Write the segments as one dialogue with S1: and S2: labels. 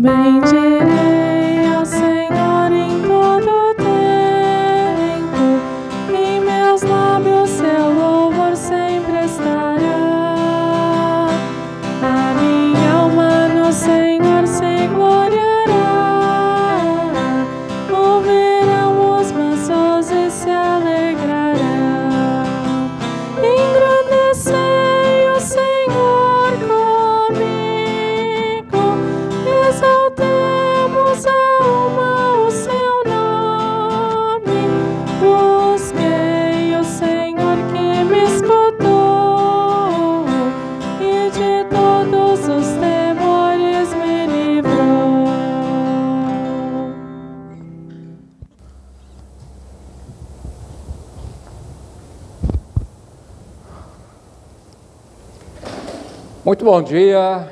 S1: Bendirei ao Senhor em todo tempo, em meus lábios seu louvor sempre estará. A minha alma no Senhor se gloriará, ouvirão os mansos e se alegrarão. Engrandecei o Senhor comigo, exaltemos a alma o seu nome. Busquei o Senhor que me escutou e de todos os temores me livrou.
S2: Muito bom dia.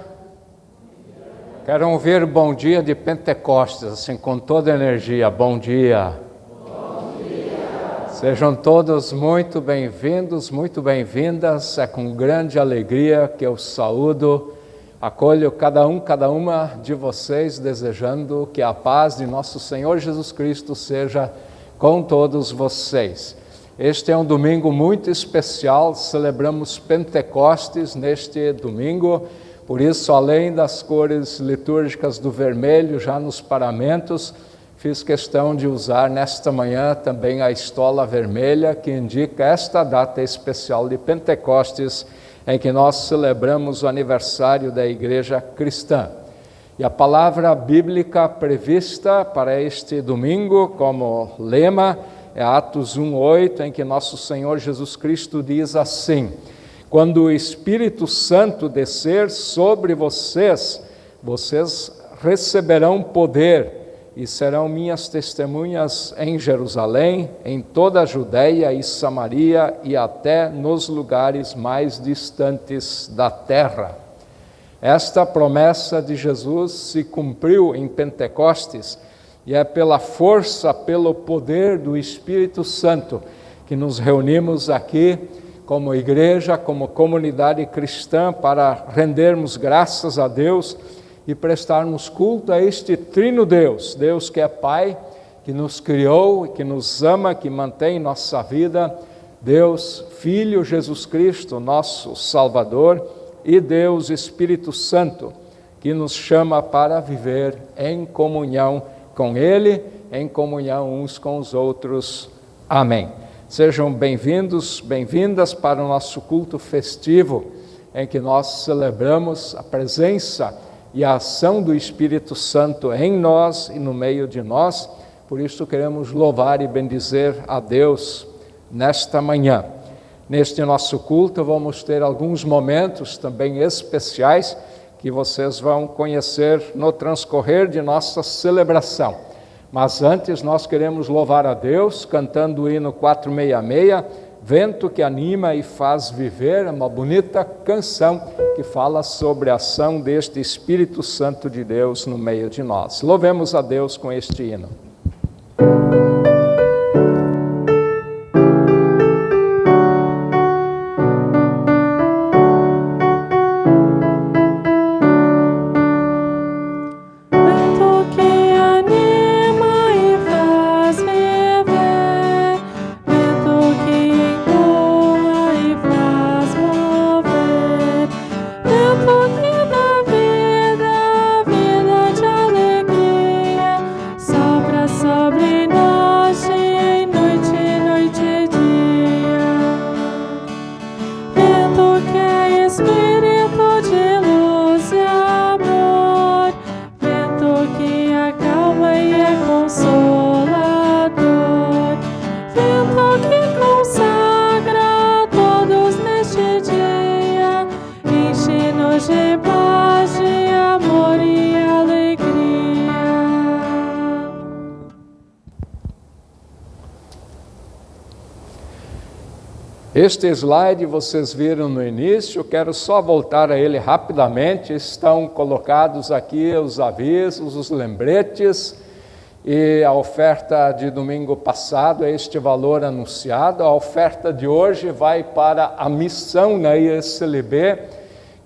S2: Quero ouvir bom dia de Pentecostes, assim, com toda a energia. Bom dia. Bom dia. Sejam todos muito bem-vindos, muito bem-vindas. É com grande alegria que eu saúdo, acolho cada uma de vocês, desejando que a paz de nosso Senhor Jesus Cristo seja com todos vocês. Este é um domingo muito especial, celebramos Pentecostes neste domingo, por isso, além das cores litúrgicas do vermelho já nos paramentos, fiz questão de usar nesta manhã também a estola vermelha, que indica esta data especial de Pentecostes, em que nós celebramos o aniversário da Igreja Cristã. E a palavra bíblica prevista para este domingo, como lema, é Atos 1:8, em que nosso Senhor Jesus Cristo diz assim: quando o Espírito Santo descer sobre vocês, vocês receberão poder e serão minhas testemunhas em Jerusalém, em toda a Judeia e Samaria e até nos lugares mais distantes da terra. Esta promessa de Jesus se cumpriu em Pentecostes e é pela força, pelo poder do Espírito Santo que nos reunimos aqui como igreja, como comunidade cristã, para rendermos graças a Deus e prestarmos culto a este trino Deus, Deus que é Pai, que nos criou e que nos ama, que mantém nossa vida, Deus Filho Jesus Cristo, nosso Salvador, e Deus Espírito Santo, que nos chama para viver em comunhão com Ele, em comunhão uns com os outros. Amém. Sejam bem-vindos, bem-vindas para o nosso culto festivo, em que nós celebramos a presença e a ação do Espírito Santo em nós e no meio de nós. Por isso queremos louvar e bendizer a Deus nesta manhã. Neste nosso culto vamos ter alguns momentos também especiais que vocês vão conhecer no transcorrer de nossa celebração. Mas antes nós queremos louvar a Deus cantando o hino 466, Vento que anima e faz viver, uma bonita canção que fala sobre a ação deste Espírito Santo de Deus no meio de nós. Louvemos a Deus com este hino. Este slide vocês viram no início, quero só voltar a ele rapidamente. Estão colocados aqui os avisos, os lembretes e a oferta de domingo passado é este valor anunciado. A oferta de hoje vai para a missão na ISLB,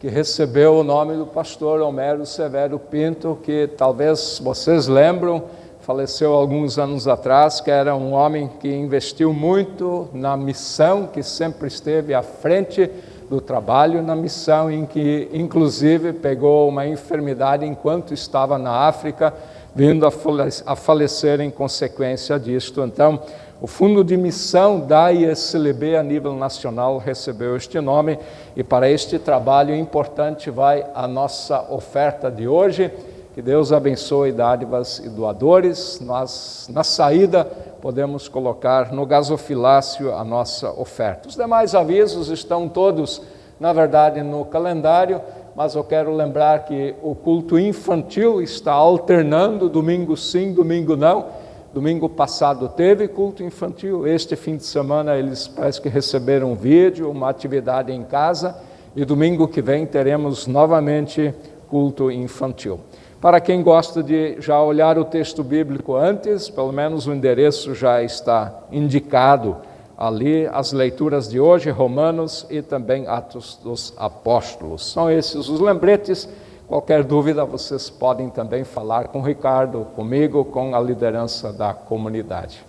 S2: que recebeu o nome do pastor Homero Severo Pinto, que talvez vocês lembram, faleceu alguns anos atrás, que era um homem que investiu muito na missão, que sempre esteve à frente do trabalho na missão, em que inclusive pegou uma enfermidade enquanto estava na África, vindo a falecer em consequência disto. Então, o Fundo de Missão da ISLB a nível nacional recebeu este nome, e para este trabalho importante vai a nossa oferta de hoje. Que Deus abençoe dádivas e doadores. Nós, na saída, podemos colocar no gasofilácio a nossa oferta. Os demais avisos estão todos, na verdade, no calendário, mas eu quero lembrar que o culto infantil está alternando, domingo sim, domingo não. Domingo passado teve culto infantil, este fim de semana eles parece que receberam um vídeo, uma atividade em casa, e domingo que vem teremos novamente culto infantil. Para quem gosta de já olhar o texto bíblico antes, pelo menos o endereço já está indicado ali, as leituras de hoje, Romanos e também Atos dos Apóstolos. São esses os lembretes. Qualquer dúvida, vocês podem também falar com o Ricardo, comigo, com a liderança da comunidade.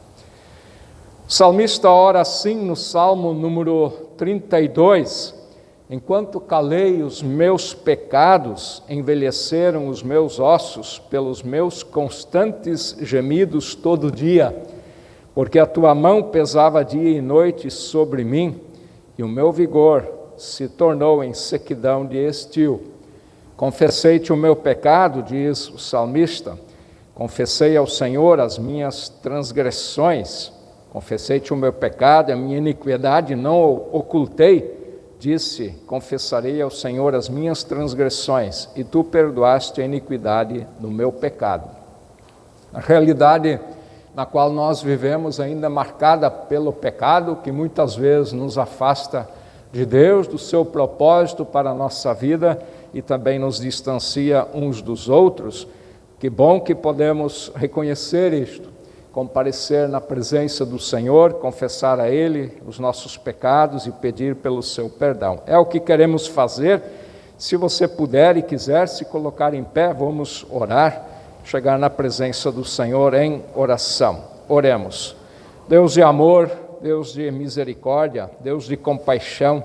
S2: O salmista ora assim no Salmo número 32, enquanto calei os meus pecados, envelheceram os meus ossos pelos meus constantes gemidos todo dia, porque a tua mão pesava dia e noite sobre mim, e o meu vigor se tornou em sequidão de estio. Confessei-te o meu pecado, diz o salmista, confessei ao Senhor as minhas transgressões, confessei-te o meu pecado, a minha iniquidade não ocultei, disse, confessarei ao Senhor as minhas transgressões, e tu perdoaste a iniquidade do meu pecado. A realidade na qual nós vivemos ainda marcada pelo pecado, que muitas vezes nos afasta de Deus, do seu propósito para a nossa vida, e também nos distancia uns dos outros. Que bom que podemos reconhecer isto, comparecer na presença do Senhor, confessar a Ele os nossos pecados e pedir pelo seu perdão. É o que queremos fazer. Se você puder e quiser se colocar em pé, vamos orar, chegar na presença do Senhor em oração. Oremos. Deus de amor, Deus de misericórdia, Deus de compaixão,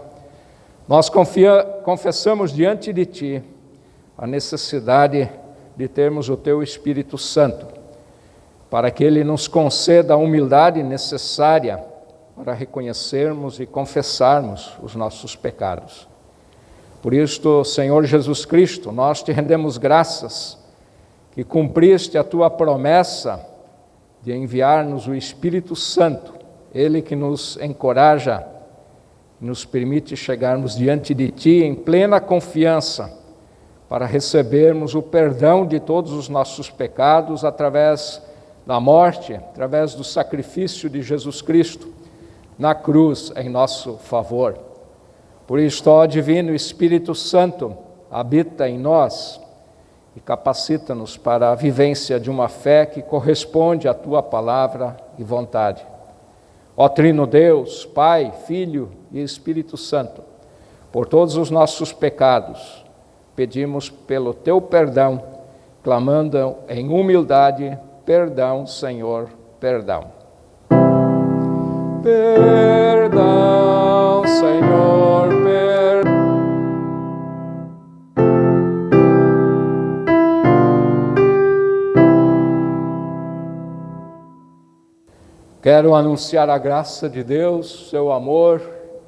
S2: nós confessamos diante de Ti a necessidade de termos o Teu Espírito Santo, para que Ele nos conceda a humildade necessária para reconhecermos e confessarmos os nossos pecados. Por isto, Senhor Jesus Cristo, nós Te rendemos graças que cumpriste a Tua promessa de enviar-nos o Espírito Santo, Ele que nos encoraja, nos permite chegarmos diante de Ti em plena confiança, para recebermos o perdão de todos os nossos pecados através da morte, através do sacrifício de Jesus Cristo na cruz em nosso favor. Por isto, ó Divino Espírito Santo, habita em nós e capacita-nos para a vivência de uma fé que corresponde à Tua palavra e vontade. Ó Trino Deus, Pai, Filho e Espírito Santo, por todos os nossos pecados, pedimos pelo Teu perdão, clamando em humildade, perdão, Senhor, perdão. Perdão, Senhor, perdão. Quero anunciar a graça de Deus, seu amor,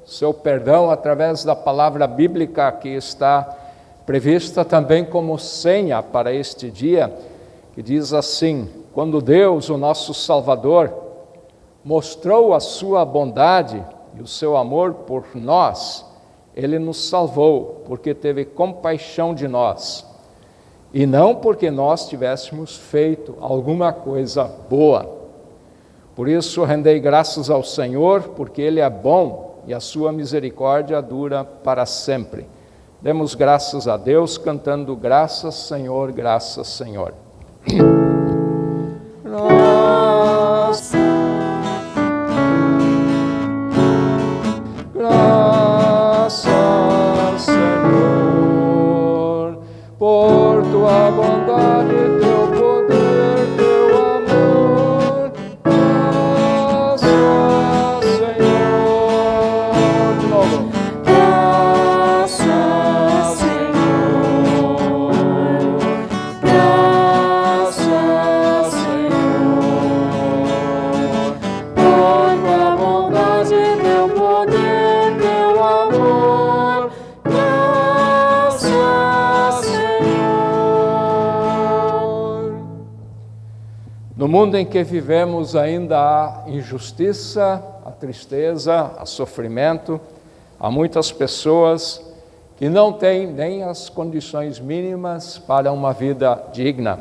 S2: seu perdão através da palavra bíblica que está prevista também como senha para este dia, que diz assim: quando Deus, o nosso Salvador, mostrou a sua bondade e o seu amor por nós, Ele nos salvou, porque teve compaixão de nós, e não porque nós tivéssemos feito alguma coisa boa. Por isso, rendei graças ao Senhor, porque Ele é bom e a sua misericórdia dura para sempre. Demos graças a Deus, cantando graças, Senhor, graças, Senhor. Graças, graças, Senhor. mundo em que vivemos ainda há injustiça, há tristeza, há sofrimento, há muitas pessoas que não têm nem as condições mínimas para uma vida digna.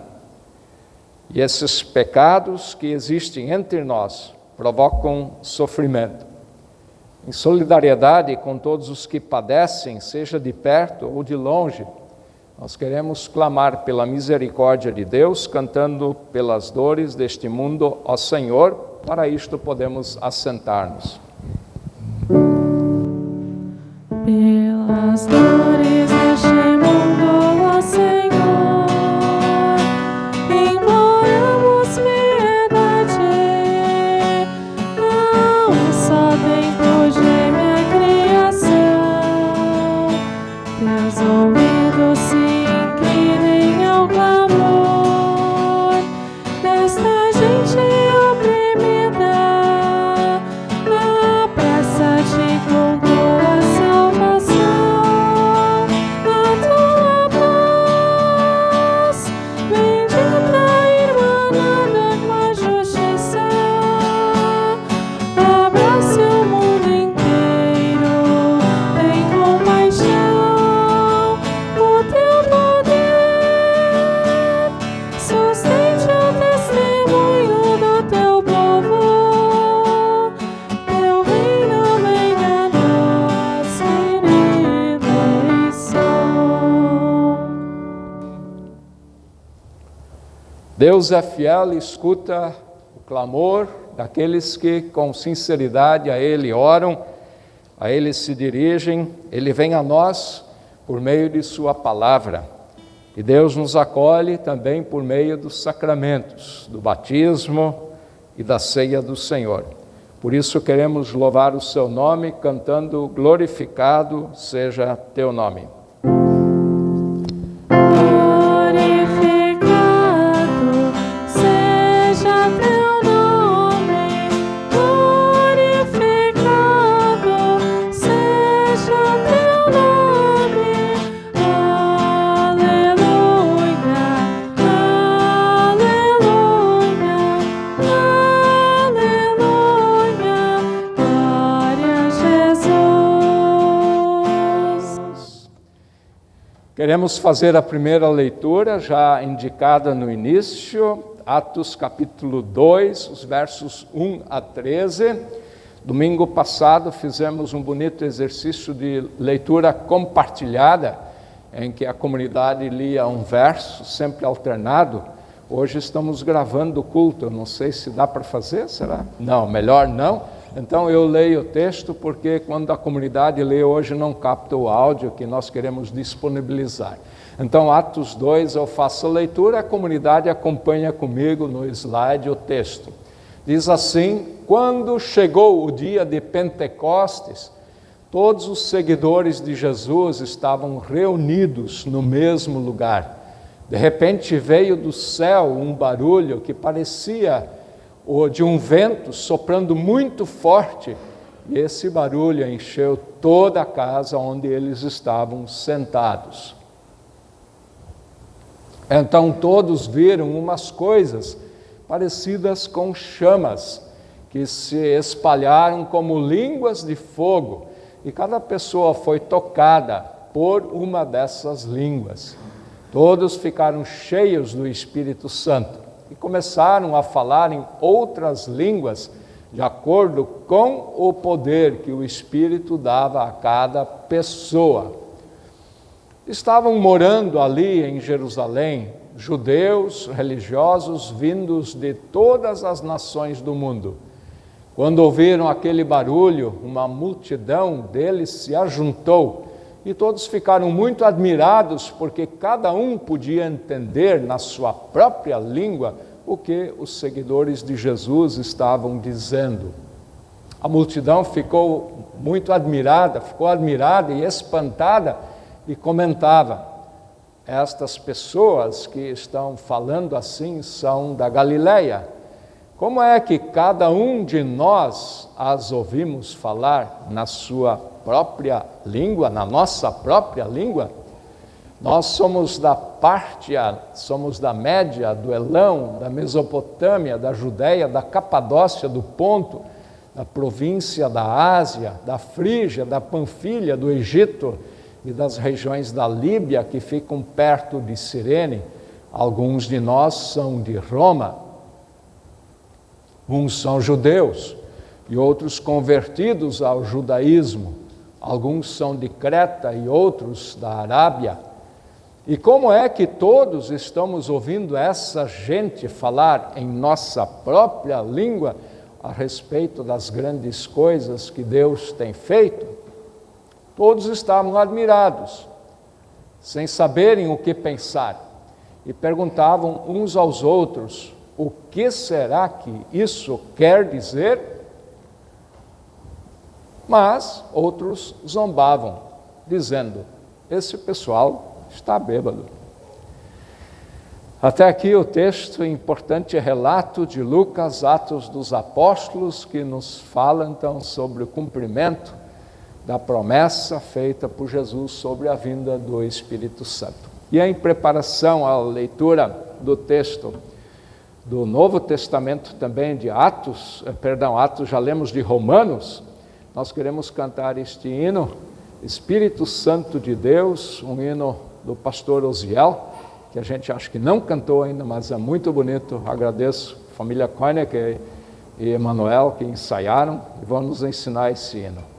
S2: E esses pecados que existem entre nós provocam sofrimento. Em solidariedade com todos os que padecem, seja de perto ou de longe, nós queremos clamar pela misericórdia de Deus, cantando pelas dores deste mundo, ó Senhor. Para isto podemos assentar-nos.
S1: Pelas dores deste mundo, ó Senhor, imploramos piedade. Não só dentro geme a criação, teus ouvidos se inclinem ao clamor desta gente oprimida. Apressa-te com tua salvação, a tua paz, bendita irmanada com a justiça, abrace o mundo inteiro, tem compaixão, o teu poder sustente o testemunho do teu povo, teu reino venha a nós, redenção.
S2: Deus é fiel e escuta o clamor daqueles que com sinceridade a Ele oram, a Ele se dirigem. Ele vem a nós por meio de sua palavra. E Deus nos acolhe também por meio dos sacramentos, do batismo e da ceia do Senhor. Por isso queremos louvar o seu nome, cantando glorificado seja teu nome.
S1: Glorificado seja teu nome, glorificado seja teu nome, aleluia, aleluia, aleluia, glória a Jesus.
S2: Queremos fazer a primeira leitura, já indicada no início, Atos capítulo 2, os versos 1 a 13. Domingo passado fizemos um bonito exercício de leitura compartilhada, em que a comunidade lia um verso, sempre alternado. Hoje estamos gravando o culto, não sei se dá para fazer, será? Não, melhor não. Então eu leio o texto, porque quando a comunidade lê hoje não capta o áudio que nós queremos disponibilizar. Então Atos 2 eu faço a leitura, a comunidade acompanha comigo no slide o texto. Diz assim: quando chegou o dia de Pentecostes, todos os seguidores de Jesus estavam reunidos no mesmo lugar. De repente veio do céu um barulho que parecia o de um vento soprando muito forte, e esse barulho encheu toda a casa onde eles estavam sentados. Então todos viram umas coisas parecidas com chamas, que se espalharam como línguas de fogo, e cada pessoa foi tocada por uma dessas línguas. Todos ficaram cheios do Espírito Santo e começaram a falar em outras línguas, de acordo com o poder que o Espírito dava a cada pessoa. Estavam morando ali em Jerusalém judeus religiosos vindos de todas as nações do mundo. Quando ouviram aquele barulho, uma multidão deles se ajuntou e todos ficaram muito admirados, porque cada um podia entender na sua própria língua o que os seguidores de Jesus estavam dizendo. A multidão ficou muito admirada, e espantada, e comentava: estas pessoas que estão falando assim são da Galileia. Como é que cada um de nós as ouvimos falar na sua própria língua, na nossa própria língua? Nós somos da Pártia, somos da Média, do Elão, da Mesopotâmia, da Judéia, da Capadócia, do Ponto, da província da Ásia, da Frígia, da Panfilha, do Egito e das regiões da Líbia que ficam perto de Cirene. Alguns de nós são de Roma, uns são judeus e outros convertidos ao judaísmo, alguns são de Creta e outros da Arábia. E como é que todos estamos ouvindo essa gente falar em nossa própria língua a respeito das grandes coisas que Deus tem feito? Todos estavam admirados, sem saberem o que pensar, e perguntavam uns aos outros: o que será que isso quer dizer? Mas outros zombavam, dizendo: esse pessoal está bêbado. Até aqui o texto, importante relato de Lucas, Atos dos Apóstolos, que nos fala então sobre o cumprimento da promessa feita por Jesus sobre a vinda do Espírito Santo. E em preparação à leitura do texto do Novo Testamento também de Atos já lemos de Romanos, nós queremos cantar este hino, Espírito Santo de Deus, um hino do pastor Osiel, que a gente acha que não cantou ainda, mas é muito bonito. Agradeço a família Koenig e Emanuel que ensaiaram e vão nos ensinar esse hino.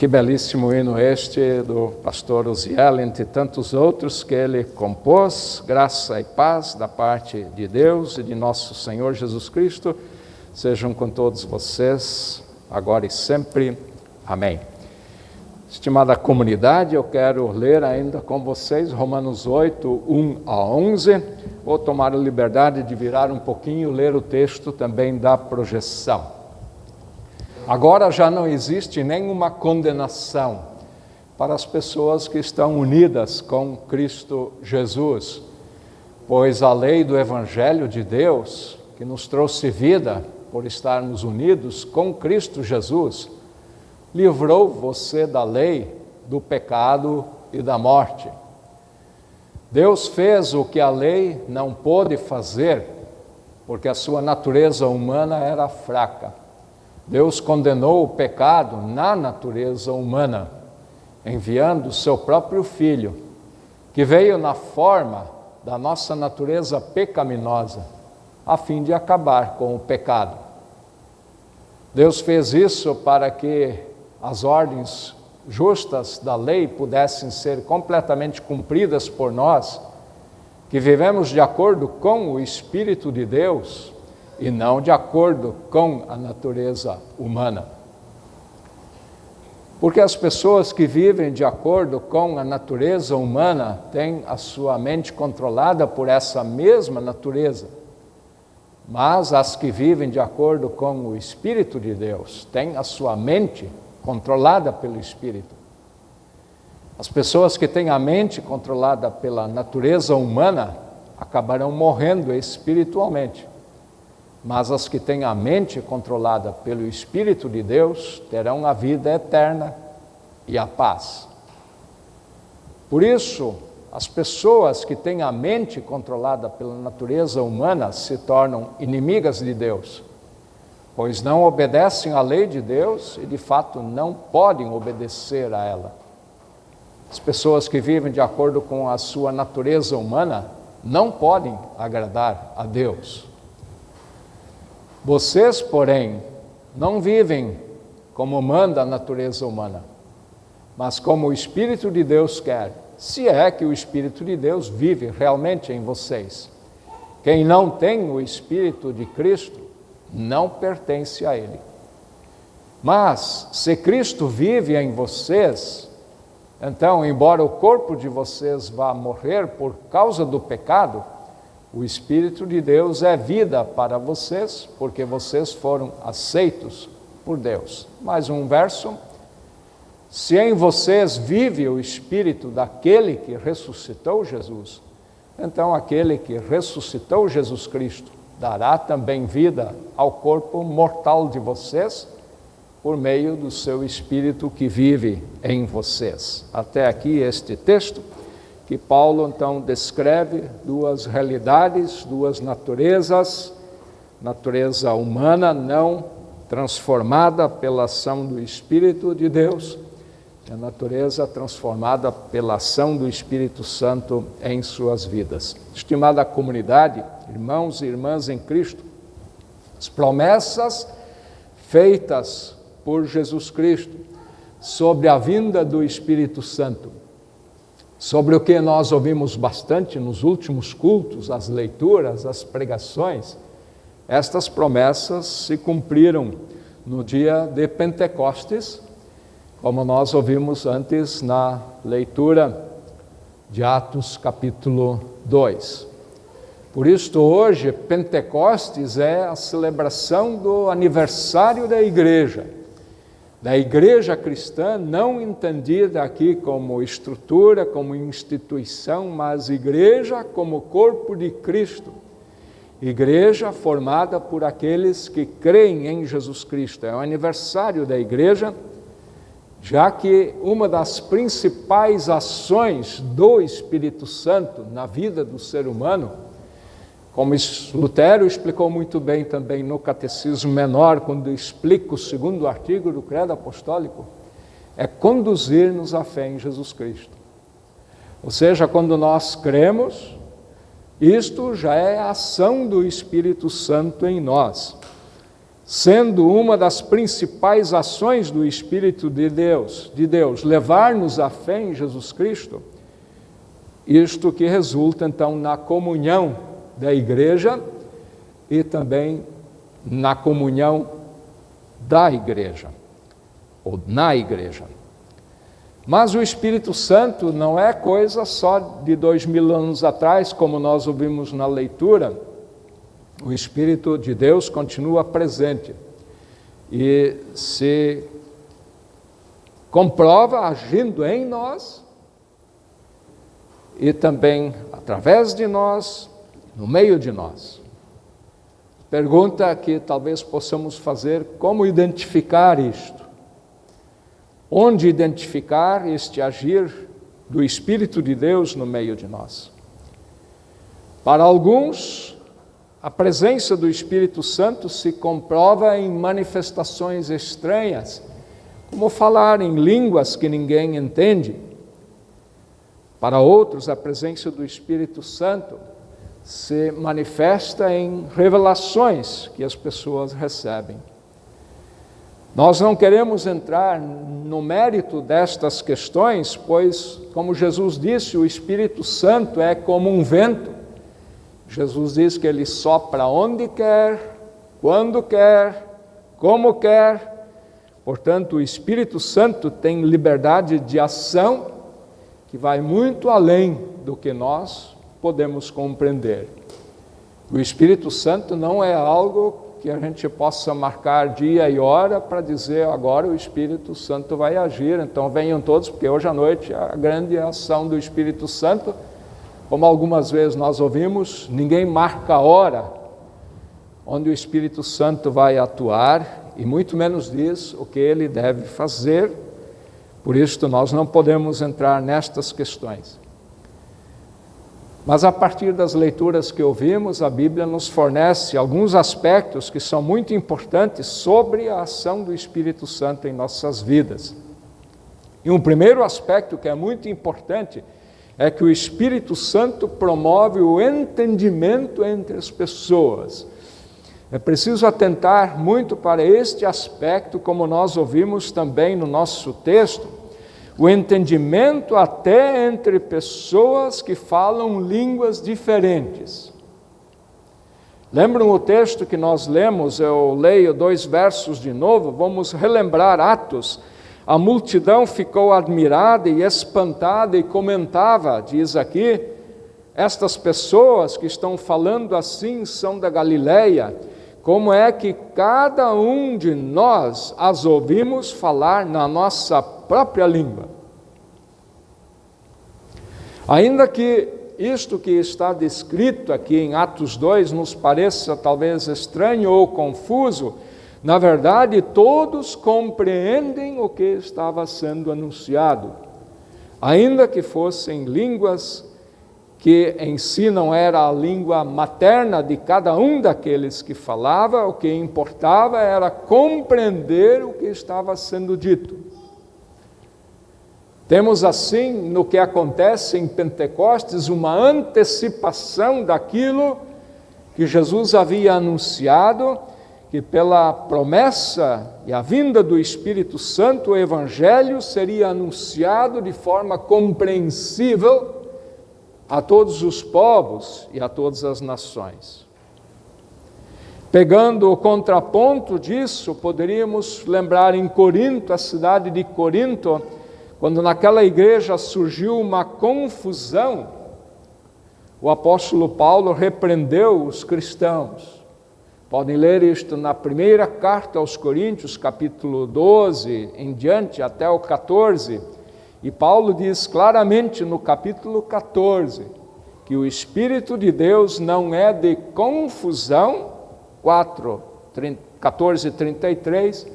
S2: Que belíssimo hino este do pastor Osiel, entre tantos outros que ele compôs. Graça e paz da parte de Deus e de nosso Senhor Jesus Cristo sejam com todos vocês, agora e sempre. Amém. Estimada comunidade, eu quero ler ainda com vocês Romanos 8, 1 a 11. Vou tomar a liberdade de virar um pouquinho, ler o texto também da projeção. Agora já não existe nenhuma condenação para as pessoas que estão unidas com Cristo Jesus, pois a lei do Evangelho de Deus, que nos trouxe vida por estarmos unidos com Cristo Jesus, livrou você da lei, do pecado e da morte. Deus fez o que a lei não pôde fazer, porque a sua natureza humana era fraca. Deus condenou o pecado na natureza humana, enviando o seu próprio Filho, que veio na forma da nossa natureza pecaminosa, a fim de acabar com o pecado. Deus fez isso para que as ordens justas da lei pudessem ser completamente cumpridas por nós, que vivemos de acordo com o Espírito de Deus e não de acordo com a natureza humana. Porque as pessoas que vivem de acordo com a natureza humana têm a sua mente controlada por essa mesma natureza, mas as que vivem de acordo com o Espírito de Deus têm a sua mente controlada pelo Espírito. As pessoas que têm a mente controlada pela natureza humana acabarão morrendo espiritualmente, mas as que têm a mente controlada pelo Espírito de Deus terão a vida eterna e a paz. Por isso, as pessoas que têm a mente controlada pela natureza humana se tornam inimigas de Deus, pois não obedecem à lei de Deus e de fato não podem obedecer a ela. As pessoas que vivem de acordo com a sua natureza humana não podem agradar a Deus. Vocês, porém, não vivem como manda a natureza humana, mas como o Espírito de Deus quer, se é que o Espírito de Deus vive realmente em vocês. Quem não tem o Espírito de Cristo não pertence a Ele. Mas, se Cristo vive em vocês, então, embora o corpo de vocês vá morrer por causa do pecado, o Espírito de Deus é vida para vocês, porque vocês foram aceitos por Deus. Mais um verso. Se em vocês vive o Espírito daquele que ressuscitou Jesus, então aquele que ressuscitou Jesus Cristo dará também vida ao corpo mortal de vocês, por meio do seu Espírito que vive em vocês. Até aqui este texto, que Paulo então descreve duas realidades, duas naturezas, natureza humana não transformada pela ação do Espírito de Deus, e a natureza transformada pela ação do Espírito Santo em suas vidas. Estimada comunidade, irmãos e irmãs em Cristo, as promessas feitas por Jesus Cristo sobre a vinda do Espírito Santo, sobre o que nós ouvimos bastante nos últimos cultos, as leituras, as pregações, estas promessas se cumpriram no dia de Pentecostes, como nós ouvimos antes na leitura de Atos capítulo 2. Por isto hoje, Pentecostes é a celebração do aniversário da igreja cristã, não entendida aqui como estrutura, como instituição, mas igreja como corpo de Cristo. Igreja formada por aqueles que creem em Jesus Cristo. É o aniversário da igreja, já que uma das principais ações do Espírito Santo na vida do ser humano, como Lutero explicou muito bem também no Catecismo Menor, quando explica o segundo artigo do Credo Apostólico, é conduzir-nos à fé em Jesus Cristo. Ou seja, quando nós cremos, isto já é a ação do Espírito Santo em nós, sendo uma das principais ações do Espírito de Deus, levar-nos à fé em Jesus Cristo, isto que resulta então na comunhão da igreja e também na comunhão da igreja, ou na igreja. Mas o Espírito Santo não é coisa só de 2000 anos atrás, como nós ouvimos na leitura. O Espírito de Deus continua presente e se comprova agindo em nós e também através de nós, no meio de nós. Pergunta que talvez possamos fazer: como identificar isto? Onde identificar este agir do Espírito de Deus no meio de nós? Para alguns, A presença do Espírito Santo se comprova em manifestações estranhas, como falar em línguas que ninguém entende. Para outros, a presença do Espírito Santo se manifesta em revelações que as pessoas recebem. Nós não queremos entrar no mérito destas questões, pois, como Jesus disse, o Espírito Santo é como um vento. Jesus diz que ele sopra onde quer, quando quer, como quer. Portanto, o Espírito Santo tem liberdade de ação que vai muito além do que nós podemos compreender. O Espírito Santo não é algo que a gente possa marcar dia e hora para dizer agora o Espírito Santo vai agir, então venham todos, porque hoje à noite a grande ação do Espírito Santo, como algumas vezes nós ouvimos, ninguém marca a hora onde o Espírito Santo vai atuar, e muito menos diz o que ele deve fazer. Por isso nós não podemos entrar nestas questões. Mas a partir das leituras que ouvimos, a Bíblia nos fornece alguns aspectos que são muito importantes sobre a ação do Espírito Santo em nossas vidas. E um primeiro aspecto que é muito importante é que o Espírito Santo promove o entendimento entre as pessoas. É preciso atentar muito para este aspecto, como nós ouvimos também no nosso texto, o entendimento até entre pessoas que falam línguas diferentes. Lembram o texto que nós lemos? Eu leio 2 versos de novo, vamos relembrar Atos. A multidão ficou admirada e espantada e comentava, diz aqui, estas pessoas que estão falando assim são da Galileia. Como é que cada um de nós as ouvimos falar na nossa própria língua? Ainda que isto que está descrito aqui em Atos 2 nos pareça talvez estranho ou confuso, na verdade todos compreendem o que estava sendo anunciado. Ainda que fossem línguas que em si não era a língua materna de cada um daqueles que falava, o que importava era compreender o que estava sendo dito. Temos assim, no que acontece em Pentecostes, uma antecipação daquilo que Jesus havia anunciado, que pela promessa e a vinda do Espírito Santo, o Evangelho seria anunciado de forma compreensível a todos os povos e a todas as nações. Pegando o contraponto disso, poderíamos lembrar em Corinto, a cidade de Corinto, quando naquela igreja surgiu uma confusão, o apóstolo Paulo repreendeu os cristãos. Podem ler isto na primeira carta aos Coríntios, capítulo 12, em diante, até o 14, e Paulo diz claramente no capítulo 14, que o Espírito de Deus não é de confusão, 14:33,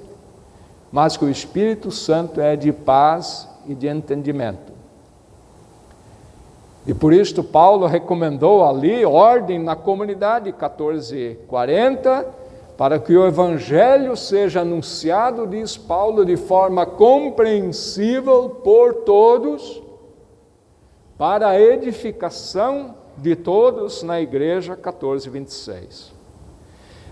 S2: mas que o Espírito Santo é de paz e de entendimento. E por isto Paulo recomendou ali ordem na comunidade, 14:40, para que o Evangelho seja anunciado, diz Paulo, de forma compreensível por todos, para a edificação de todos na igreja, 14:26.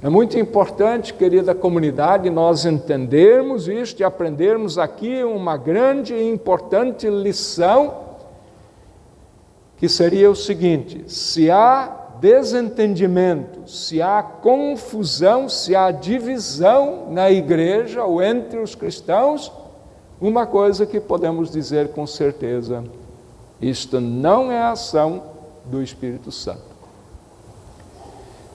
S2: É muito importante, querida comunidade, nós entendermos isto e aprendermos aqui uma grande e importante lição, que seria o seguinte: se há desentendimento, se há confusão, se há divisão na igreja ou entre os cristãos, uma coisa que podemos dizer com certeza: isto não é a ação do Espírito Santo.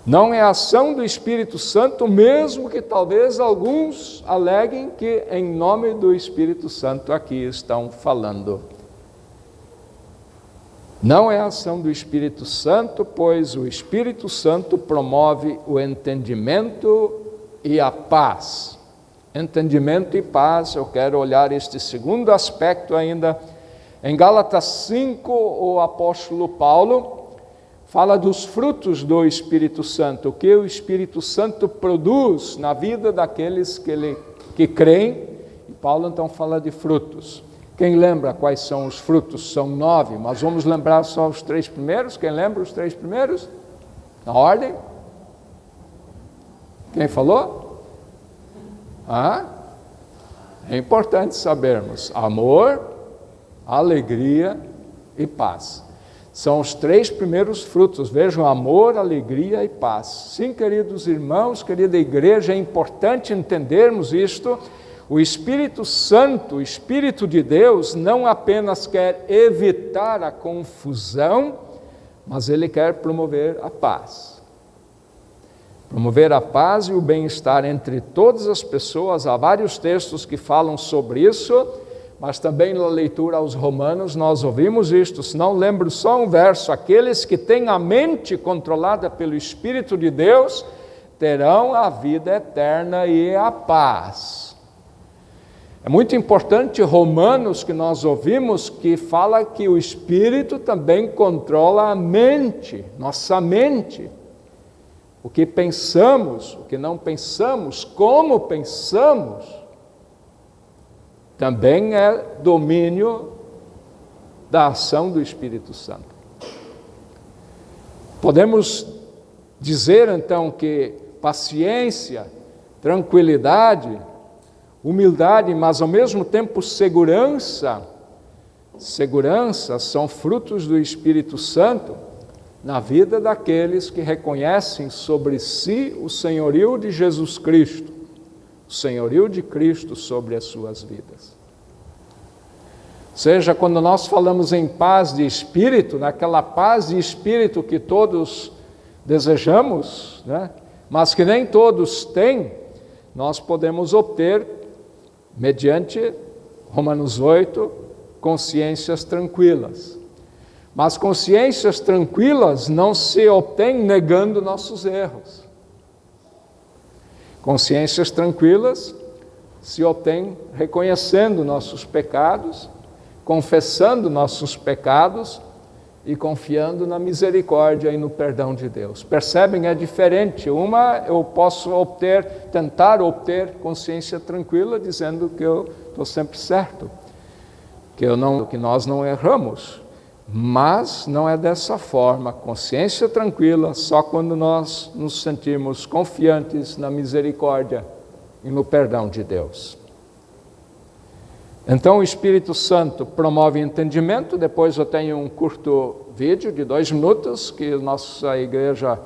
S2: Não é a ação do Espírito Santo, mesmo que talvez alguns aleguem que em nome do Espírito Santo aqui estão falando. Não é a ação do Espírito Santo, pois o Espírito Santo promove o entendimento e a paz. Entendimento e paz, eu quero olhar este segundo aspecto ainda. Em Gálatas 5, o apóstolo Paulo fala dos frutos do Espírito Santo, o que o Espírito Santo produz na vida daqueles que creem. E Paulo então fala de frutos. Quem lembra quais são os frutos? São 9, mas vamos lembrar só os 3 primeiros. Quem lembra os 3 primeiros? Na ordem? Quem falou? É importante sabermos: amor, alegria e paz. São os 3 primeiros frutos. Vejam, amor, alegria e paz. Sim, queridos irmãos, querida igreja, é importante entendermos isto. O Espírito Santo, o Espírito de Deus, não apenas quer evitar a confusão, mas ele quer promover a paz. Promover a paz e o bem-estar entre todas as pessoas. Há vários textos que falam sobre isso, mas também na leitura aos Romanos nós ouvimos isto. Se não lembro só um verso: aqueles que têm a mente controlada pelo Espírito de Deus terão a vida eterna e a paz. É muito importante Romanos que nós ouvimos, que fala que o Espírito também controla a mente, nossa mente. O que pensamos, o que não pensamos, como pensamos, também é domínio da ação do Espírito Santo. Podemos dizer então que paciência, tranquilidade, humildade, mas ao mesmo tempo segurança são frutos do Espírito Santo na vida daqueles que reconhecem sobre si o senhorio de Jesus Cristo, o senhorio de Cristo sobre as suas vidas. Ou seja, quando nós falamos em paz de espírito, naquela paz de espírito que todos desejamos, mas que nem todos têm, nós podemos obter, mediante Romanos 8, consciências tranquilas. Mas consciências tranquilas não se obtêm negando nossos erros. Consciências tranquilas se obtêm reconhecendo nossos pecados, confessando nossos pecados e confiando na misericórdia e no perdão de Deus. Percebem? É diferente. Uma, eu posso tentar obter consciência tranquila dizendo que eu estou sempre certo, que nós não erramos. Mas não é dessa forma. Consciência tranquila só quando nós nos sentimos confiantes na misericórdia e no perdão de Deus. Então o Espírito Santo promove entendimento. Depois eu tenho um curto vídeo de 2 minutos que nossa igreja,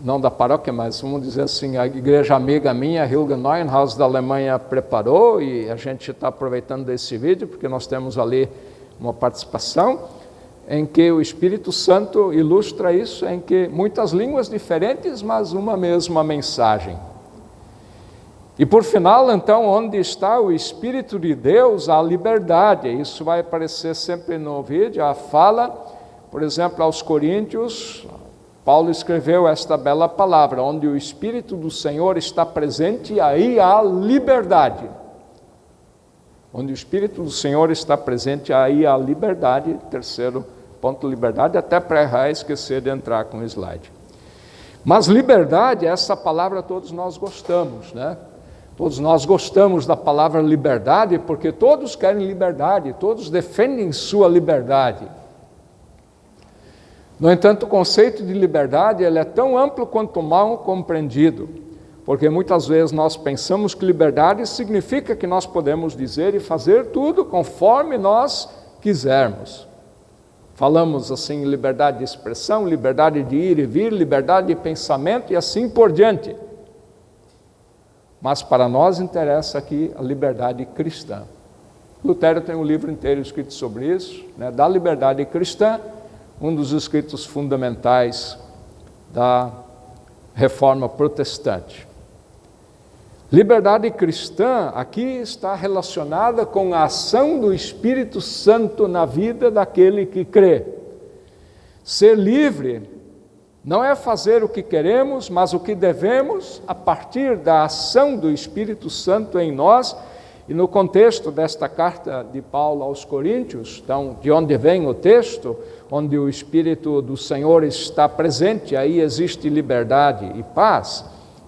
S2: não da paróquia, mas vamos dizer assim, a igreja amiga minha, Hilge Neuenhaus da Alemanha, preparou, e a gente está aproveitando desse vídeo porque nós temos ali uma participação em que o Espírito Santo ilustra isso, em que muitas línguas diferentes, mas uma mesma mensagem. E por final, então, onde está o Espírito de Deus, a liberdade. Isso vai aparecer sempre no vídeo, a fala, por exemplo, aos Coríntios, Paulo escreveu esta bela palavra: onde o Espírito do Senhor está presente, aí há liberdade. Onde o Espírito do Senhor está presente, aí há liberdade. Terceiro ponto, liberdade, até para errar, esquecer de entrar com o slide. Mas liberdade, essa palavra todos nós gostamos, Todos nós gostamos da palavra liberdade, porque todos querem liberdade, todos defendem sua liberdade. No entanto, o conceito de liberdade ele é tão amplo quanto mal compreendido, porque muitas vezes nós pensamos que liberdade significa que nós podemos dizer e fazer tudo conforme nós quisermos. Falamos assim, liberdade de expressão, liberdade de ir e vir, liberdade de pensamento e assim por diante. Mas para nós interessa aqui a liberdade cristã. Lutero tem um livro inteiro escrito sobre isso, da liberdade cristã, um dos escritos fundamentais da Reforma Protestante. Liberdade cristã aqui está relacionada com a ação do Espírito Santo na vida daquele que crê. Ser livre não é fazer o que queremos, mas o que devemos a partir da ação do Espírito Santo em nós E no contexto desta carta de Paulo aos Coríntios, então, de onde vem o texto, onde o Espírito do Senhor está presente, aí existe liberdade e paz.